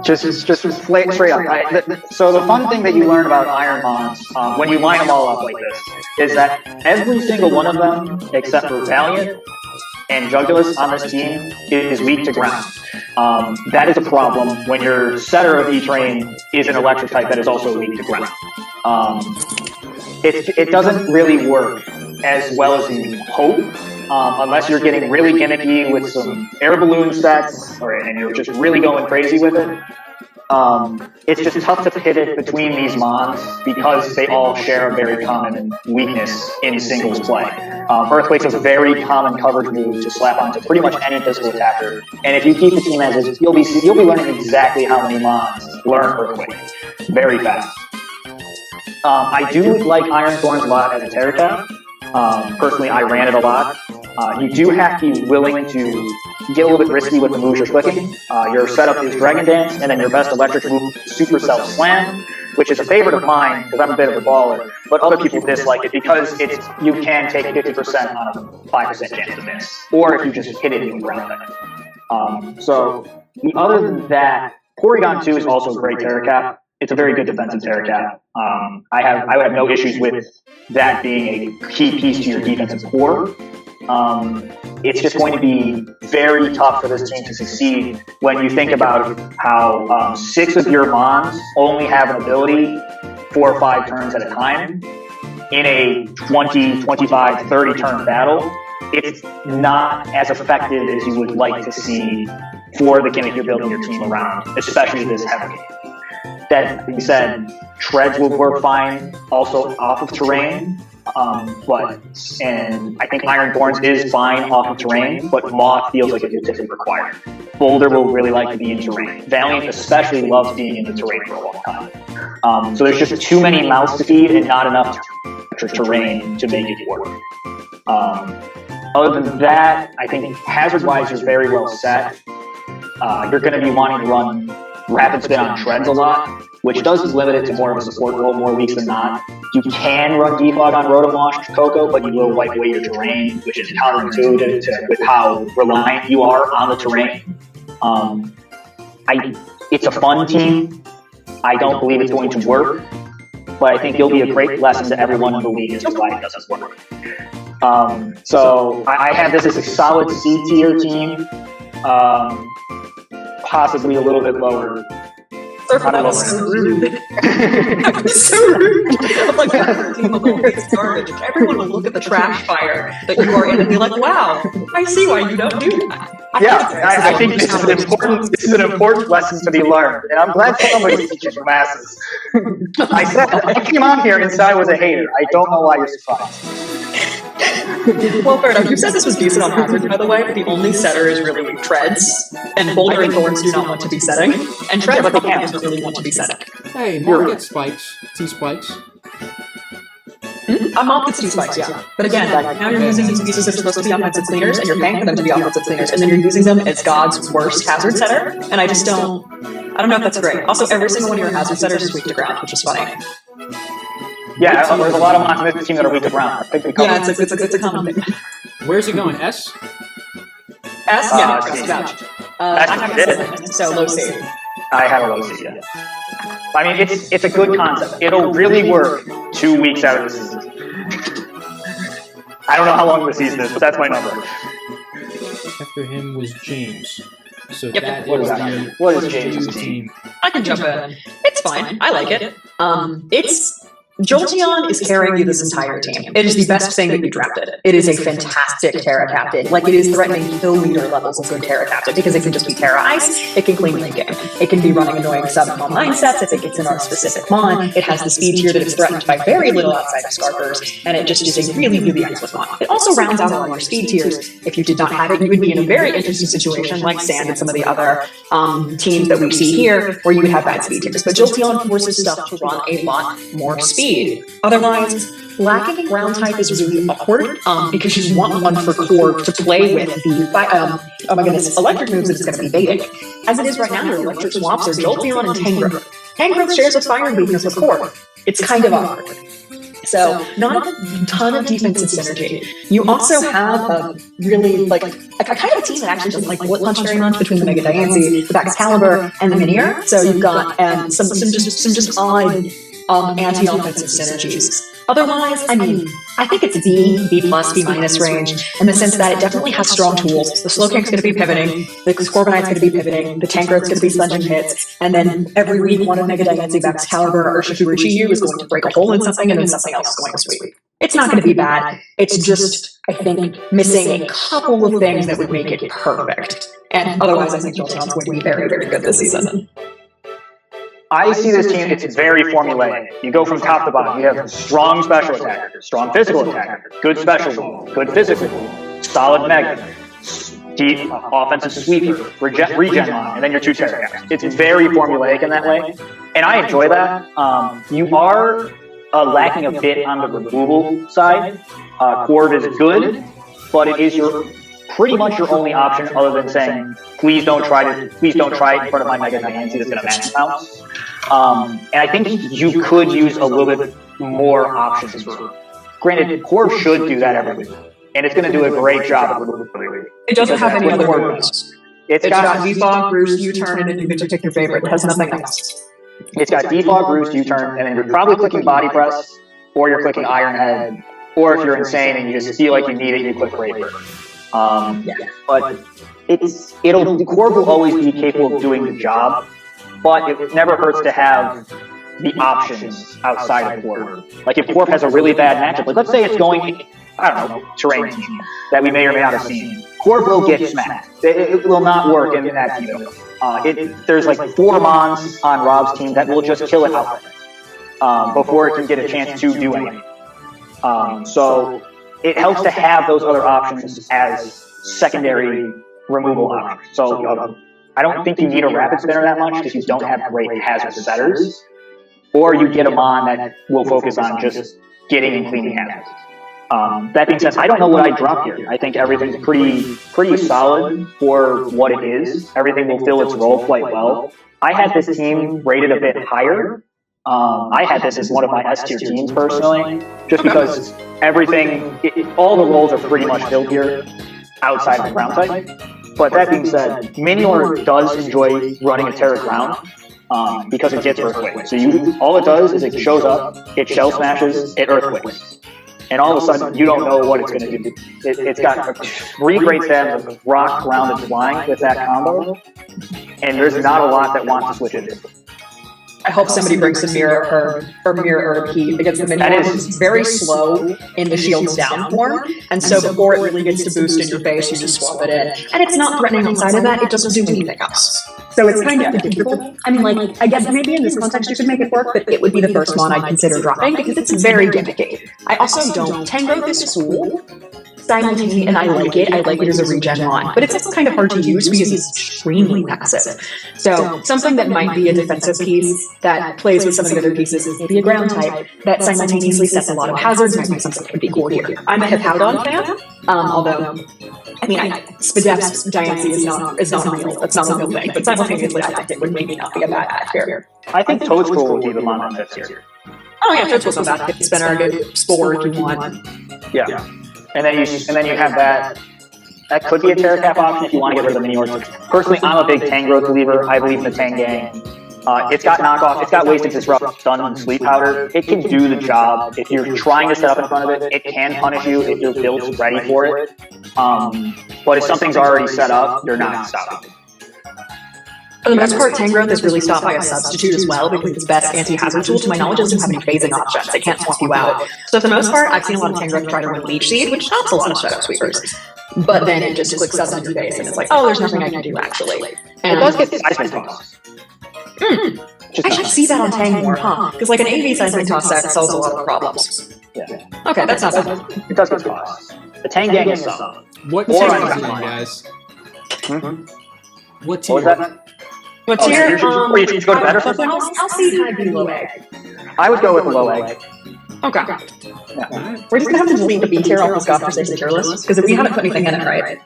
Just straight up. So the fun thing that you learn about Iron Mons, when you line them all up like this, is that every single one of them, except for Valiant and Jugulus on this team, is weak to ground. That is a problem when your setter of E-Terrain is an electric type that is also weak to ground. It doesn't really work as well as you hope. Unless you're getting really gimmicky with some air balloon sets, and you're just really going crazy with it. It's just tough to pivot between these Mons because they all share a very common weakness in singles play. Earthquake's a very common coverage move to slap onto pretty much any physical attacker, and if you keep the team as is, you'll be learning exactly how many Mons learn Earthquake very fast. I do like Iron Thorns a lot as a Terra Cap. Personally, I ran it a lot. You do have to be willing to get a little bit risky with the moves you're clicking. Your setup is Dragon Dance, and then your best electric move is Supercell Slam, which is a favorite of mine because I'm a bit of a baller, but other people dislike it because you can take 50% on a 5% chance to miss, or if you just hit it, you can ground it. So, other than that, Porygon 2 is also a great Terra Cap. It's a very good defensive Terra Cap. I would have no issues with that being a key piece to your defensive core. It's just going to be very tough for this team to succeed when you think about how 6 of your Mons only have an ability 4 or 5 turns at a time. In a 20, 25, 30 turn battle, it's not as effective as you would like to see for the gimmick you're building your team around, especially this heavy. That being said, Treads will work fine also off of terrain, and I think Iron Thorns is fine off of terrain, but Moth feels like it's typically required. Boulder will really like to be in terrain. Valiant especially loves being in the terrain for a long time. So there's just too many mouths to feed and not enough terrain to make it work. Other than that, I think hazard-wise is very well set. You're going to be wanting to run Rapid Spin on Treads a lot, which does limit it to more of a support role more weeks than not. You can run Defog on Rotom Wash Coco, but you will wipe away your terrain, which is counterintuitive with how reliant you are on the terrain. It's a fun team. I don't believe it's going to work, but I think it'll be a great lesson to everyone in the league as to why it doesn't work. So I have this as a solid C tier team. Possibly a little bit lower. So rude. So rude. I'm like, it's garbage. Everyone will look at the trash fire that you are in and be like, wow, I see why you don't do that. I think this is an important lesson to be learned, and I'm glad somebody teaches your masses. I came on here and said I was a hater. I don't know why you're surprised. Well, fair enough. You said this was decent on hazard, by the way, but the only setter is really treads, and boulder and thorns do not want to be setting, and treads but doesn't really want to be setting. Hey, Mark gets spikes. T-spikes. I'm off with T-spikes, yeah. But again, like, now you're using these pieces that are supposed to be offensive cleaners, and you're paying for them to be offensive cleaners, and then you're using them as God's worst hazard setter, and I don't know if that's great. Also, every single one of your hazard setters is weak to ground, which is funny. Yeah, there's a lot of mons in this team that are weak to ground. Yeah, it's a common thing. Where's it going? S? S? Yeah, just about. I have a so low save. I have a low save, yeah. I mean, it's a good concept. It'll really work 2 weeks out of the season. I don't know how long the season is, but that's my number. After him was James. So Yep. that What is is that? What is James' team? I can jump in. It's fine. I like it. Jolteon is carrying you this entire team. It is the best thing that you drafted. It is a fantastic Terra captain. Like, it is threatening kill leader levels of good Terra captain because it can just be Terra Ice, it can clean the game. It can be running annoying sub-con mindsets if it gets in our specific mon. It has the speed tier that is threatened by very little outside of Scarpers, and it just is a really, really excellent mon. It also rounds out all your speed tiers. If you did not have it, you would be in a very interesting situation like Sand and some of the other teams that we see here, where you would have bad speed tiers. But Jolteon forces stuff to run a lot more speed. Otherwise, lacking ground type is really awkward because you want one for core to play with the oh my goodness, electric moves that it's going to be baiting. As it is right now, your electric swaps are Jolteon and Tangrowth. Tangrowth shares a fire weakness with core. It's kind of awkward. So, not a ton of defensive synergy. You also have a really, like, a kind of a team that actually doesn't like bullet punch very much between the Mega Diancie, the Excalibur, and the Minior. So you've got some just odd anti-offensive synergies. Otherwise, I mean, I think it's B+, B- range, in the sense that it definitely has strong tools. The Slowcake's going to be pivoting, the Scorponite's going to be pivoting, the Tangrowth's going to be slunging hits, and then every week one of Mega Diancie, Excalibur, or Shikuru is going to break a hole in something, and then something else is going to sweep. It's not going to be bad. It's just, I think, missing a couple of things that would make it perfect. And otherwise, I think Jolteon's going to be very, very good this season. I see this team, it's very formulaic. You go from top to bottom. You have strong special attacker, strong physical attacker, good special, good physical, solid mega, deep offensive sweeper, regen line, and then your 2 Terra caps. It's very formulaic in that way, and I enjoy that. You are lacking a bit on the removal side. Corv is good, but it is pretty much your only option other than saying, please don't try it in front of my Mega Diancie that's going to max bounce. And I think you could use a little bit more options. Granted, Corv should do that every week, and it's going to do a great job of removing. It doesn't have any other moves. It's got Defog, Roost, U-turn, and then you get to pick your favorite. It has nothing else. It's got Defog, Roost, U-turn, and then you're probably clicking Body Press, or you're clicking Iron Head, or if you're insane and you just feel like you need it, you click Raper. But Corv will always be capable of doing the job, but it never hurts to have the options outside of Corv. Like if Corv has a really bad matchup, like let's say it's going, I don't know, terrain team that we may or may not have seen. Corv will get smacked. It will not work in that team. There's like 4 mons on Rob's team that will just kill it outright before it can get a chance to do anything. So it helps to have those other options as secondary removal options. So I don't think you need a rapid spinner that much because you don't have great hazard setters, or you get a mon that will focus on just getting and cleaning hazards. That being said, I don't know what I drop here. I think everything's pretty solid for what it is. Everything will fill its role quite well. I had this team rated a bit higher. I had this as one of my S tier teams personally, just because all the roles are pretty much filled here outside of the ground type. But that being said, Minior does enjoy running a Terra ground because it gets Earthquake. So all it does is it shows up, it shell smashes, it Earthquakes. And all of a sudden, you don't know what it's going to do. It's got 3 great stabs of rock, ground, and flying with that combo, and there's not a lot that wants to switch it. I hope somebody brings some mirror herb or mirror herb heat against the minion. It's very slow in the shields down form, and so before it really gets to boost in your face, you just swap it in. And it's not threatening outside of that, it doesn't do anything else. So it's kind of difficult. I mean, like, I guess maybe in this context you could make it work, but it would be the first one I'd consider dropping because it's very gimmicky. I also don't. Tangrowth is cool. Simultaneously, and I like it. I like it as a regen mon, but it's also kind of hard to use because it's extremely passive. So something that might be a defensive piece that plays with some of the other pieces is maybe a ground type that simultaneously sets a lot of hazards might be something that would be cool here. I'm a Hippowdon fan, although I mean, Spadef's Diancie is not real. That's not a real thing. But simultaneously, I think it would maybe not be a bad ad here. I think Toadspool would be the mon that fits here. Oh yeah, Toadspool's not bad. Good spinner, good spore if you want. Yeah. And then you have that. That could be a Terra Cap option if you want to get rid of the mini orcs. Personally, I'm a big Tangrowth believer. I believe in the Tang Gang. It's got knockoff. It's got Wasted Disrupt, Stun, and Sleep Powder. It can do the job. If you're trying to set up in front of it, it can punish you if your build's ready for it. But if something's already set up, you're not stopping. For the most part, Tangrowth is really stopped by a substitute as well because its best anti-hazard tool, to my knowledge, doesn't have any phasing options. It can't swap you out. So for the most part, I've seen a lot of Tangrowth try to run Leech Seed, which stops a lot of Shadow Sweepers. But then it just clicks up in your face and it's like, oh, there's nothing I can do actually. And it does get Seismic Toss. I should see that on Tang more, huh? Because like an AV Seismic Toss set solves a lot of problems. Yeah. Okay, that's not bad. It does get tossed. The Tang Gang is some. What tier is it, guys? What tier? What was that? What tier? You should go to better? I'll see high B low A. I would go with low A. Okay. Yeah. We're just gonna have to delete the B tier off this godforsaken tier list because we haven't put anything in it, right?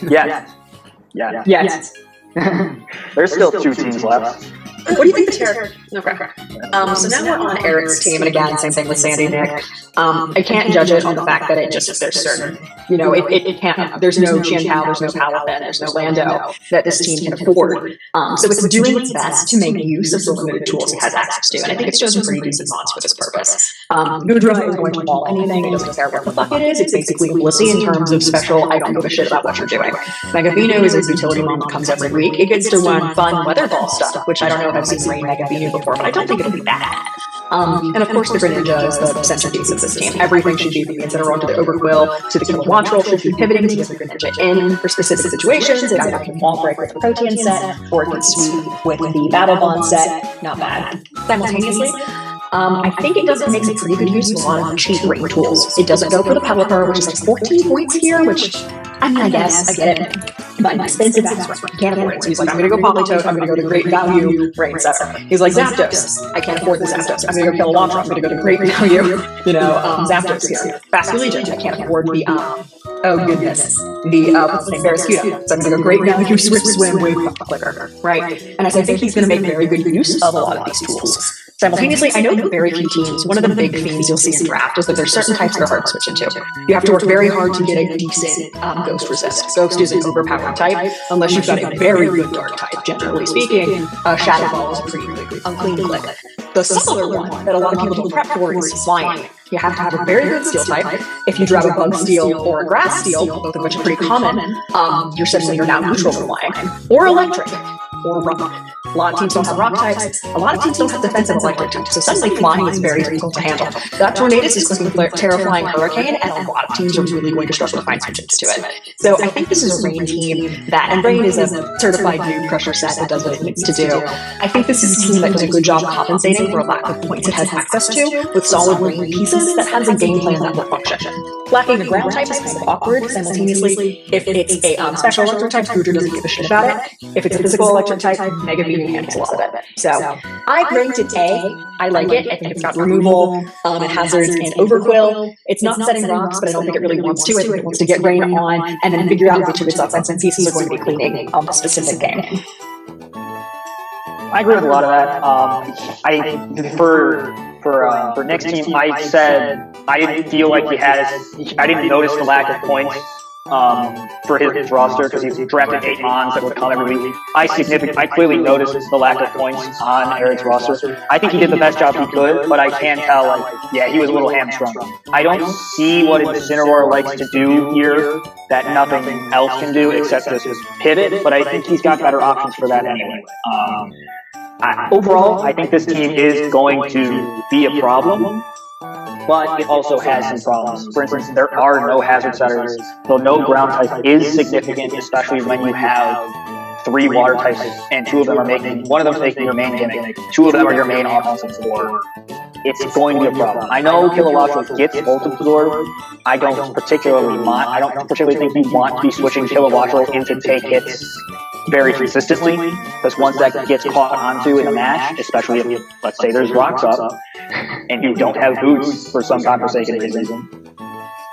Yeah. Yeah. Yes. There's still 2 teams left. What do you think the tier? Okay. So now we're on Eric's team, and again, same thing with Sandy Nick. I can't judge it on the fact that it just, there's certain, you know, it can't, there's no Qianpao, there's no Palafin, there's no Lando that this team can afford. So it's doing its best to make use of the limited tools it has access to, and I think it's chosen pretty decent mods for this purpose. Gudra is going to wall anything, it doesn't care what the fuck it is, it's basically Blissey in terms of special, I don't give a shit about what you're doing. Megavino is a utility mod that comes every week. It gets to run fun weather ball stuff, which I don't know if I've seen Rain Megavino before, but I don't think it'll be bad. And of course, the Greninja is the centerpiece of this team. Everything should be from the Incineroar to the Overquill to the Kilowatt should be pivoting to get the Greninja in for specific situations. It either can wall break with the Protean set, or it can sweep with the Battle Bond set. Not bad. Simultaneously, I think it does make a pretty good use of a lot of cheap rain tools. It doesn't go for the Pelipper, which is like 14 points here, which, I mean, I guess, I get it. But an expensive ass you can't afford it. So he's like, I'm gonna go Politoed, I'm gonna go to Great Value Rain Setter. He's like, Zapdos, I can't afford the Zapdos. I'm gonna go Kilowattra, I'm gonna go to Great Value, you know, Zapdos here. Fast Legion, I can't afford the, oh goodness, the, what's the name, Barraskewda. So I'm gonna go Great Value, Swift Swim, Wave Clicker, right? And I think he's gonna make very good use of a lot of these tools. Simultaneously, I know that very few teams, one of the big themes you'll see in draft is that there's certain types that are hard to switch into. You have to work very hard to get a decent Ghost resist. Ghost is an overpowered type, unless you've got a very good dark type, generally speaking. Shadow Ball is a pretty unclean click. The subtler one that a lot of people don't prep for is Flying. You have to have a very good steel type. If you drive a Bug Steel or a Grass Steel, both of which are pretty common, you're now neutral for Flying. Or Electric. Or Rock. A lot of teams don't have rock types. A lot of teams don't have defensive electric types. So suddenly flying is very difficult to handle. That Tornadus is clicking Terraflying Hurricane, and a lot of teams are really going to struggle to find switches to it. So I think this is a Rain team that, and Rain is a certified Noob Crusher set that does what it needs to do. I think this is a team that does a good job compensating for a lack of points it has access to with solid Rain pieces that has a game plan that will function. Lacking a ground type is kind of awkward. Simultaneously, if it's a special electric type, Gudra doesn't give a shit about it. If it's a physical electric type, Megavino handles a lot of it. So I've ranked it A. I like it. I think it's got removal, hazards, and overquill. It's not setting rocks, but I don't think it really wants to. I think it wants to get rain on and then figure out which of its offensive pieces are going to be cleaning on the specific game. I agree with a lot of that. For Nick's team, I said I didn't feel like I didn't notice the lack of points for his roster because he's drafted 8 mons that would come every week. I clearly noticed the lack of points on Eric's roster. I think he did the best job he could, but I can tell, he was a little hamstrung. I don't see what Incineroar likes to do here that nothing else can do except just hit it, but I think he's got better options for that anyway. overall, I think this team is going to be a problem, but it also has some problems. For instance, there are no hazard setters, so no ground type is significant, especially when you have 3 water types and 2 of them are making, one of them is making your main gimmick, 2 of them are your main offensive support. It's going to be a problem. I know Kilowattrel gets Volt Absorb. I don't particularly think you want to be switching Kilowattrel into take hits very consistently, because once that gets caught onto in a match, especially if, let's say there's rocks up, and you don't have boots for some godforsaken reason,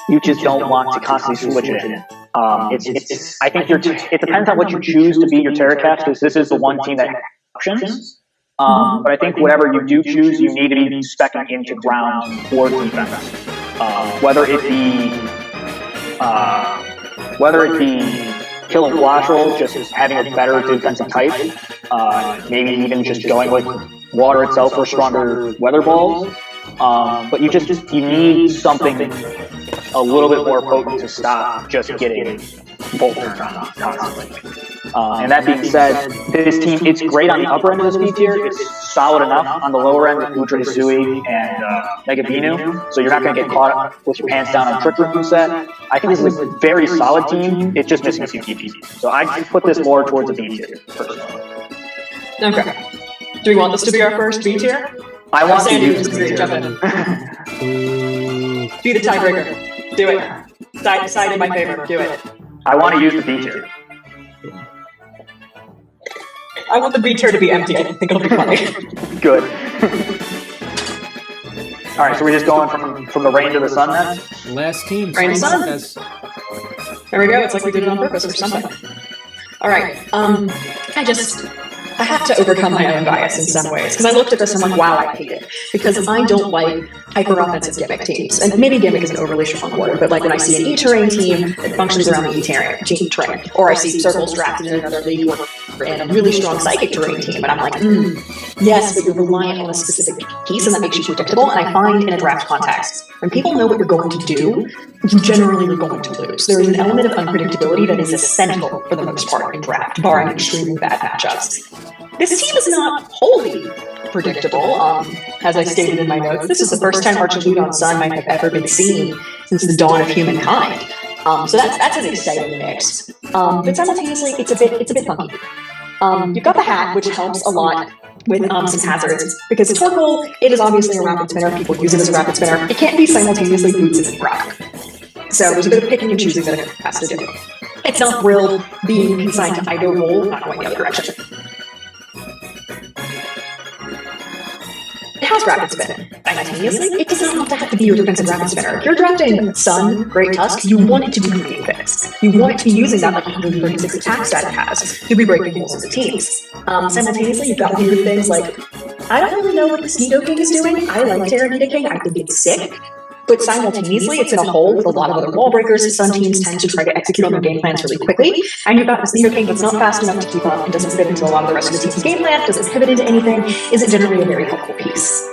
you just don't want to constantly switch it in. I think it depends on what you choose to be your Terracats, because this is the one team that has options. But I think whatever you do choose, you need to be speccing into ground or defense. Whether it be Kilowattrel just having a better defensive type, maybe even just going with water itself for stronger weather balls. But you need something a little bit more potent to stop just getting Volt turned on constantly. And that being said, this team, it's great on the upper end of the speed tier. It's solid enough on the lower end with Udra Sui and Mega Binu, so you're not going to get caught with your pants down on Trick Room set. I think this is a very solid team. It's just missing a few key pieces. So I put this more towards the B tier, personally. Okay. Do we want this to be our first B tier? I want to use the B jump in. Be the tiebreaker. Do it. Side in my favor. Do it. I want to use the B tier. I want the B tier to be empty. I think it'll be funny. Good. All right, so we're just going from the rain to the sun then? Last team. Rain to sun. There we go. It's like we did it on purpose or something. All right. I have to overcome my own bias in some ways, because I looked at this and I'm like, wow, I hate it. Because I don't like hyper-offensive gimmick teams. And maybe gimmick is an overly strong word, but like when I see an E-terrain team, it functions around the E-terrain. Or I see circles drafted in another league and a really strong psychic terrain team, and I'm like, yes, but you're reliant on a specific piece, and that makes you predictable. And I find in a draft context, when people know what you're going to do, you generally are going to lose. There is an element of unpredictability that is essential for the most part in draft, barring extremely bad matchups. This team is not wholly predictable. As I stated in my notes, this is the first time Archilute on Sun might have ever been seen since the dawn of humankind. So that's an exciting mix. But simultaneously, it's a bit funky. You've got the hat, which helps a lot with some hazards, because Torkoal, it is obviously a rapid spinner. People use it as a rapid spinner. It can't be simultaneously boots and rock. So there's a bit of picking and choosing that it has to do. It's not thrilled being consigned to either role, not going the other direction. It has rapid spin. Simultaneously, it does not have to be your defensive rapid spinner. If you're drafting Sun, Great Tusk, you want it to be creating things. You want it to be using that like 136 attack stat it has to be breaking holes into teams. Simultaneously, you've got weird things like, I don't really know what the Sneeko King is doing. I like Terranita King. I think it's sick. But simultaneously, it's in a hole with a lot of other wall breakers. Sun teams tend to try to execute on their game plans really quickly. And you've got this Sneeko King that's not fast enough to keep up and doesn't fit into a lot of the rest of the team's game plan, doesn't pivot into anything, isn't generally a very helpful piece.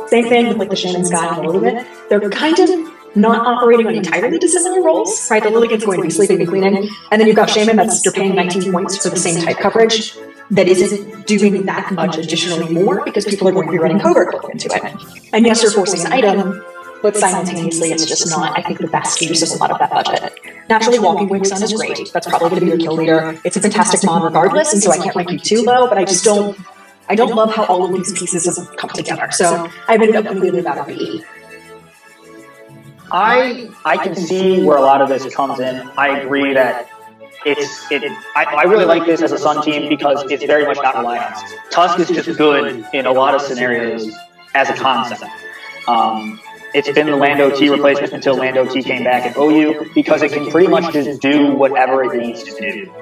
Same thing with like the Shannon Sky and the Lilligant. They're kind of not operating on entirely dissimilar roles, right? The Lilligant's going to be sleeping and cleaning. And then you've got Shaman that's you're paying 19 points for the same type coverage that isn't doing that much additionally more because people are going to be running Covert Cloak into it. And yes, you're forcing an item, but simultaneously it's just not, I think, the best use of a lot of that budget. Naturally, Walking Wake Sun is great. That's probably going to be your kill leader. It's a fantastic mod regardless, and so I can't rank you too low, but I don't love how all of these pieces have come together. So I've ended up completely about a B. I can see where a lot of this comes in. I agree that I really like this as a Sun team because it's very much not reliant on us. Tusk is just good in a lot of scenarios as a concept. It's been the Lando T replacement until Lando T came back at OU because it can pretty much just do whatever it needs to do.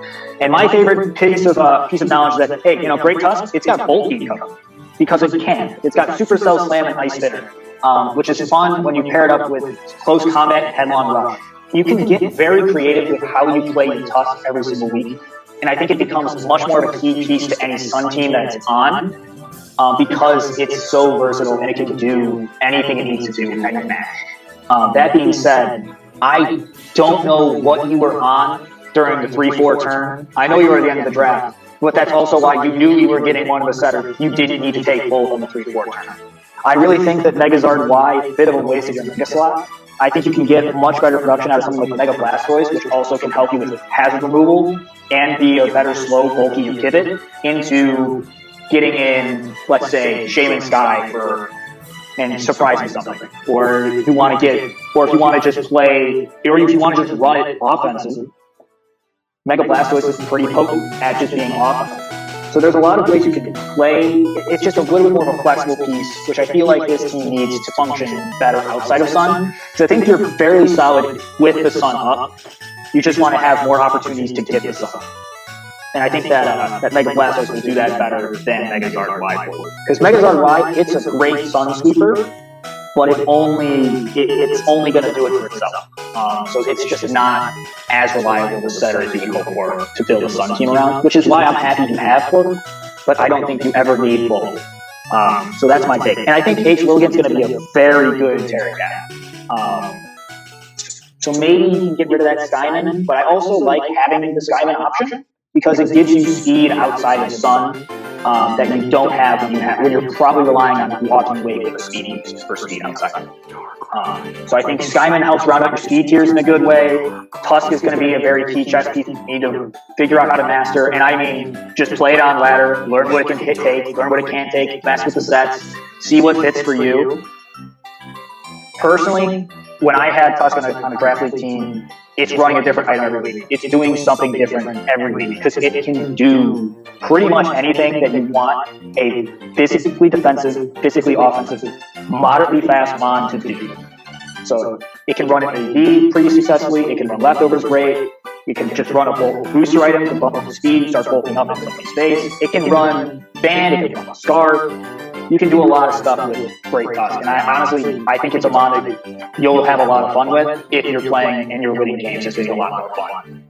And my favorite piece of knowledge is that, hey, Great Tusk, it's got Bolt Heat cover because it can. It's got Supercell Slam and Ice Spinner, which is fun when you pair it up with Close Combat and Headlong Rush. You can get very creative with how you play your Tusk every single week, and I think it becomes much more of a key piece to any Sun team that it's on. Because it's so versatile and it can do anything it needs to do in any match. That being said, I don't know what you were on during the 3-4 turn. I know you were at the end of the draft, but that's also why you knew you were getting one of the setters. You didn't need to take both on the 3-4 turn. I really think that Megazord Y is a bit of a waste of your Mega slot. I think you can get much better production out of something like Mega Blastoise, which also can help you with hazard removal and be a better slow, bulky pivot into getting in, let's say, Shaman Sky and surprising something. Or if you want to just play, or if you want to just run it offensive, Mega Blastoise is pretty potent at just being offensive. So there's a lot of ways you can play. It's just a little bit more of a flexible piece, which I feel like this team needs to function better outside of Sun. Because I think you're fairly solid with the Sun up. You just want to have more opportunities to get the Sun. And I think that Mega Blastoise will do that better than Megazord Y. Because Megazord Y, it's a great Sun sweeper, but it's only going to do it for itself. So it's just not as reliable a setter as you would hope for to build a Sun team around, which is why I'm happy to have both, but I don't think you ever need both. So that's my take. And I think H. Lilligant's going to be a very good Terran guy. So maybe you can get rid of that Skyman, but I also like having the Skyman option because it gives you speed outside of Sun that you don't have when you're probably relying on Walking Wake with speed for speed outside. So I think Skyman helps round up your speed tiers in a good way. Tusk is going to be a very key chess piece you need to figure out how to master. And I mean, just play it on ladder, learn what it can take, learn what it can't take, mess with the sets, see what fits for you. Personally, when I had Tusk on a draft league team, it's running a different item every week. It's doing something different every week because it can do pretty much anything that you want a physically defensive, physically offensive, moderately fast Mon to do. So it can run an AD pretty successfully. It can run leftovers great. You can just run a bulk booster item, can bump up the speed, start bulking up in somebody's space. It can run Band, it can run Scarf. You can do a lot of stuff with Great Tusk. And I think it's a Mon that you'll have a lot of fun with if you're playing and you're winning games. It's going to be a lot more fun.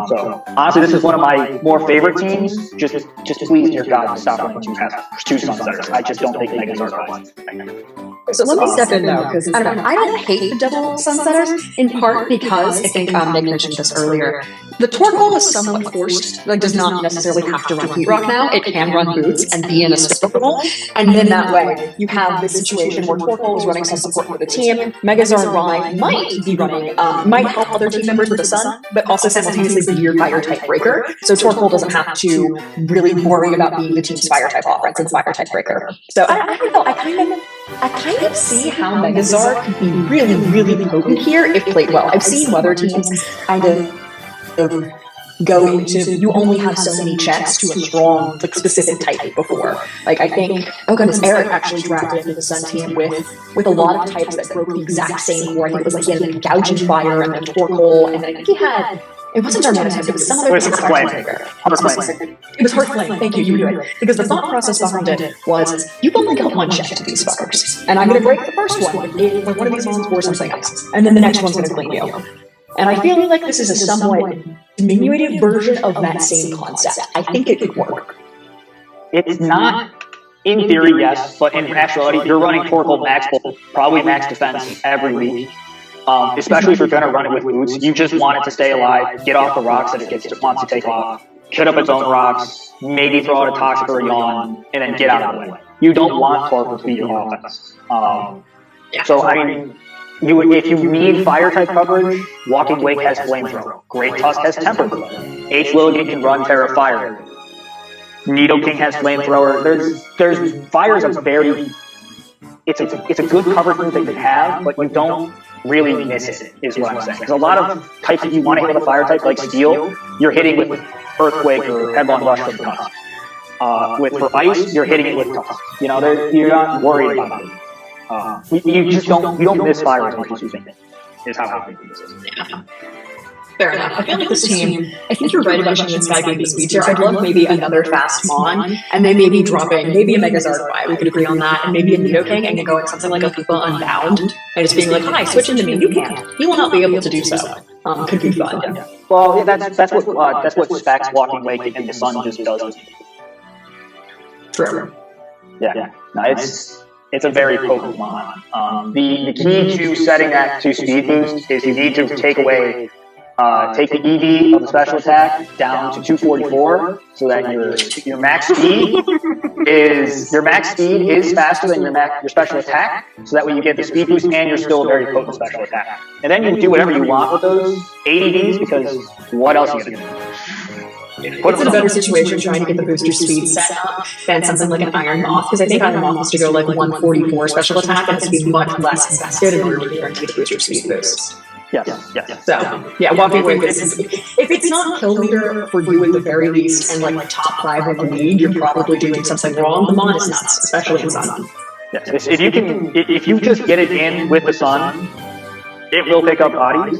So honestly, this is one of my more favorite teams. Just please, dear God, stop running two Sunsetters. I just don't think Megazord are. So let me step in though, because I don't hate the double Sunsetters, in part because I think Nick mentioned this earlier. The Torkoal is somewhat forced, like does not necessarily have to run Heat Rock now. It can run Boots and be in a Torkoal, and then that way you have this situation where Torkoal is running some support for the team. Megazord Y might be running, might help other team members with the Sun, but also simultaneously be your fire type breaker. So Torkoal doesn't have to really worry about being the team's fire type offense and fire type breaker. So I don't know. I kind of see how Megazord could be really, really potent here if played well. I've seen other teams kind of go into, you only have so many checks to a strong, like, specific type before. Like, I think, oh goodness, Eric actually drafted into the Sun team with a lot of types that broke the exact same war. I think it was like he had like Gouging Fire and then Torkoal, and then I think he had, it wasn't Darmanic type, it was some other Flame. It was Heart Flame, thank you, you knew it. Because the thought process behind it was, you've only got one check to these fuckers, and I'm going to break the first one when one of these ones for something else, and then the next one's going to clean you. And I feel like this is a somewhat diminutive version of that same concept. I think it could work. It's not, in theory, yes, but in actuality, you're running Torkoal max, probably max defense every week. Especially if you're going to run it with Boots. You just want it to stay alive, get off the rocks that it wants to take off, hit up its own rocks, maybe throw out a Toxic or a Yawn, and then get out of the way. You don't want Torkoal to be your offense. So, I mean, if you need Fire-type coverage, Walking Wake has Flamethrower. Great Tusk has Temper Glove. H. Lilligant can run Terra Fire. Nidoking has Flamethrower. There's Fire is a very... It's a good coverage move that you have, but you don't really miss it, is what I'm saying. Because a lot of types that you want to hit with a Fire type, like Steel, you're hitting with Earthquake or Headlong Rush from Tusk. For Ice, you're hitting it with Tusk. You know, you're not worried about it. You don't miss Fire as much as you think, is how I think this is. Yeah. Fair enough. I feel like this team, I think you're right about Shaman Sky being the speed tier. I'd love maybe another fast Mon, and then maybe dropping, maybe a Megazord Y, we could agree on that, and maybe a Nidoking, and then going something like a Koopa Unbound, and just being like, hi, switch into me, you can't. He will not be able to do so. Could be fun. Yeah. Well, yeah, that's what Specs, Walking Wake, and the Sun just does. True. Yeah. No, it's a very potent Mon. The key to setting that to speed boost is you need to take away take the EV of the special attack down to 244, so that your max speed is faster than your special attack. So that way you get the speed boost and you're still a very potent special attack. And then you can do whatever you want with those ADDs, because what else are you gonna do? It's a better situation trying to get the booster speed set up than something like an Iron Moth, because I think Iron Moth has to go like 144 special attack and it's to be much less invested in order to guarantee the booster speed boost. Yes. So, yeah, walking away with this, if it's not kill leader for you at the very least, and like top 5 of the league, you're probably doing something wrong. The mod is nuts, especially in Sun. Yes. If you just get it in with the Sun, it will pick up bodies,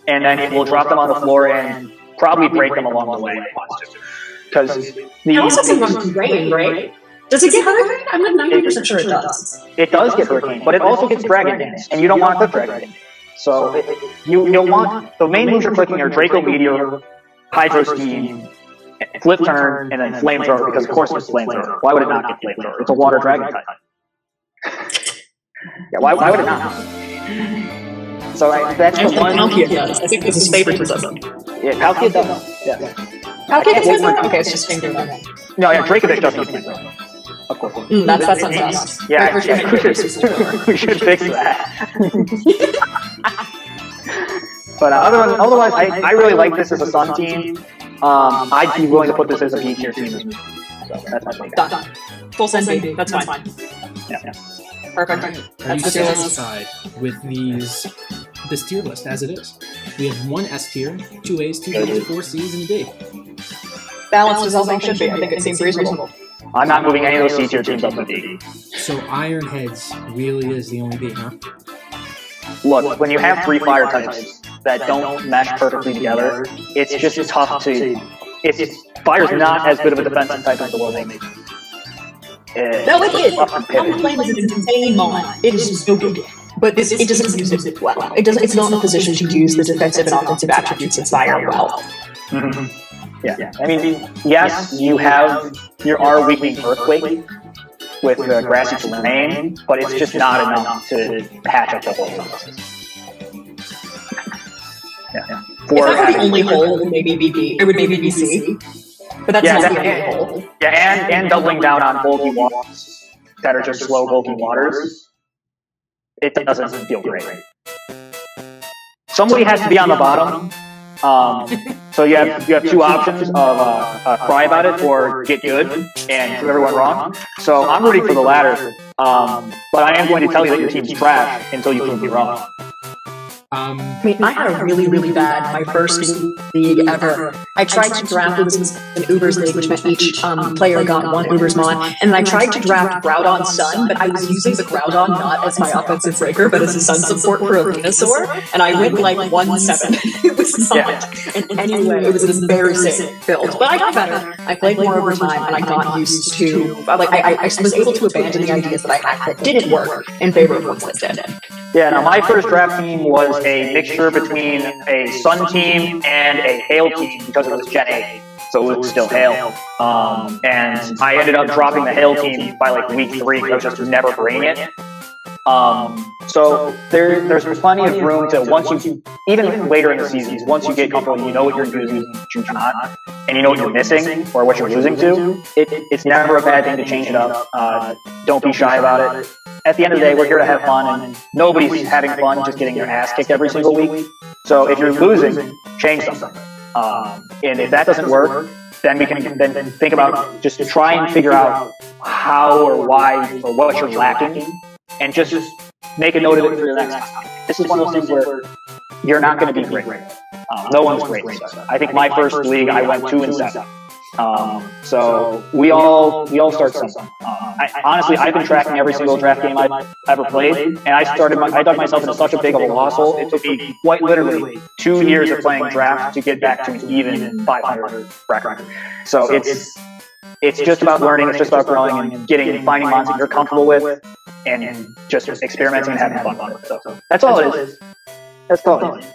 and then it will drop them on the floor and probably break them along the way if it wants to. Because it also can run Rain, right? Does it get Hurricane? I'm not 90% sure it does. It does get Hurricane, but it also gets Dragon Dance, and you don't want to click Dragon Dance. So you'll want the main moves you're clicking are Draco Meteor, Hydro Steam, Flip Turn, and then Flamethrower, because of course it's Flamethrower. Why would it not get Flamethrower? It's a Water Dragon type. Yeah, why would it not? So that's the one. Palkia does. I think this is favoritism. Yeah, Palkia does. Yeah. Palkia gets Flamethrower? Okay, it's just Flamethrower. No, yeah, Dracovic doesn't get Flamethrower. Of course. That's unjust. Yeah, we should fix that. But otherwise, I really like this as a Sun team. I'd be willing to put this as a B tier team as well. So that's my thing. Done. Full Sun B. That's fine. Yeah. Perfect. Are you That's the satisfied with this tier list as it is? We have 1 S tier, 2 A's, 2 B's, 4 C's, and a D. Balanced as all things should be. I think it seems reasonable. I'm not moving any of those C tier teams up to D. So Iron Heads really is the only D, huh? Look, when you have 3 fire types that don't mesh perfectly together, it's just tough to. Fire's not as good of a defensive type as the world makes. No, it is. Flame is an insane mod. It is so good. But it doesn't use it well. It's not in a position to use the defensive and offensive attributes of Fire well. Mm-hmm. Yeah. I mean, yes, you are weakening Earthquake with the Grassy Terrain, but it's just not enough to patch up the whole thing. Yeah. If that were the only hole, it would maybe be C. But that's not the only hole. Yeah, and doubling down on bulky waters that are just slow bulky waters, it doesn't feel great. Somebody has to be on the bottom. So you have 2 options of cry about it or get good and prove everyone wrong. So I'm rooting for the latter, but I am going to tell you that your team's trash until you prove me wrong. I mean, I had a really, really bad, my first league ever. I tried to draft, it was an Ubers league, which meant each player got 1 Ubers mod, and I tried to draft Groudon Sun, but I was using the Groudon not as my offensive breaker, but as a Sun support for a Venusaur, and I went like 1-7. It was not in any way, it was an embarrassing build, but I got better. I played more over time, and I got used to, I was able to abandon the ideas that I had that didn't work in favor of ones that did. Yeah, now my first draft team was a mixture between a Sun team and a Hail team because it was Gen 8, so it was still Hail. And I ended up dropping the Hail team by like week 3 because I was just never bringing it. So there's plenty of room to, even later in the seasons, once you get comfortable, you know what you're using, what you're not, and you know what you're missing or what you're losing to, it's never a bad thing to change it up. Don't be shy about it. At the end of the day, we're here to have fun, and nobody's having fun just getting their ass kicked every single week. So if you're losing, change something. And if that doesn't work, then we can think about just try and figure out how or why or what you're lacking, and just make a note of it for your next time. This is one of those things where you're not going to be great. No one's great. So I think my first league, I went 2-7. So we all start something. Honestly, I've been tracking every single draft game I've ever played, and I dug myself into such a big of a loss hole. It took me quite literally 2 years of playing draft to get back to an even 500 record. So it's just about learning. It's just about growing and finding mons that you're comfortable with, and just experimenting and having fun with it. So that's all it is. That's all it is.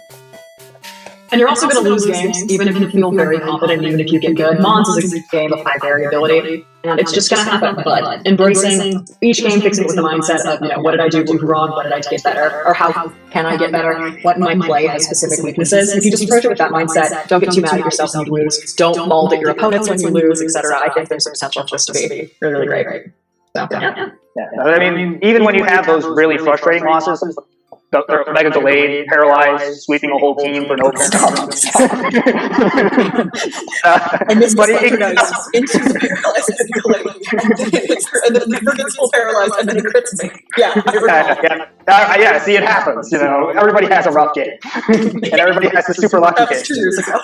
And you're also going to lose games, even if you feel very confident, even if you get good. Mons is a game of high variability, and it's just going to happen. But embracing each game, fixing it with the mindset of, what did I do wrong? What did I do to get better? Or how can I get better? What in my play has specific weaknesses? If you just approach it with that mindset, don't get too mad at yourself when you lose. Don't maul at your opponents when you lose, etc. I think there's potential for this to be really, really great. So, yeah. I mean, even when you have those really frustrating losses, they're mega delayed, paralyzed, sweeping a whole team for no reason. And this but into paralyzed and delayed. And then the gets full paralyzed and then it crits me. Yeah, see, it happens. Everybody has a rough game. And everybody has a super lucky game. 2 years ago.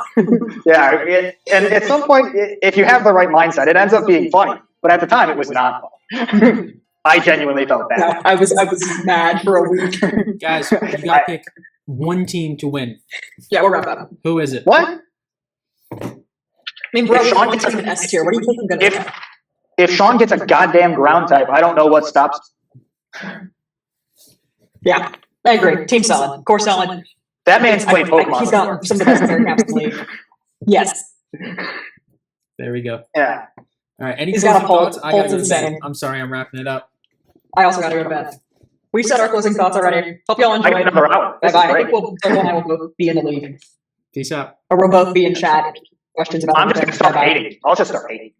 And at some point, if you have the right mindset, it ends up being funny. But at the time, it was not fun. I genuinely felt bad. No, I was mad for a week. Guys, you gotta pick one team to win. Yeah, we'll wrap up. Who is it? What? I mean, bro, Sean gets an S tier. What do you think I'm gonna do? If Sean gets a goddamn ground type, I don't know what stops. Yeah, I agree. Team solid. Core solid. That man's played Pokemon. He's got some of the best player caps in the league. Yes. There we go. Yeah. All right. Any He's closing got a pulse. thoughts? I gotta go to Insane. bed. I'm sorry, I'm wrapping it up. I also gotta go to bed. We've said our closing thoughts already. Hope y'all enjoyed. Another hour. Bye bye. I think Joe and I will both be in the league. Peace out. Or we'll both be in chat. Questions about I'm just gonna start hating. I'll just start hating.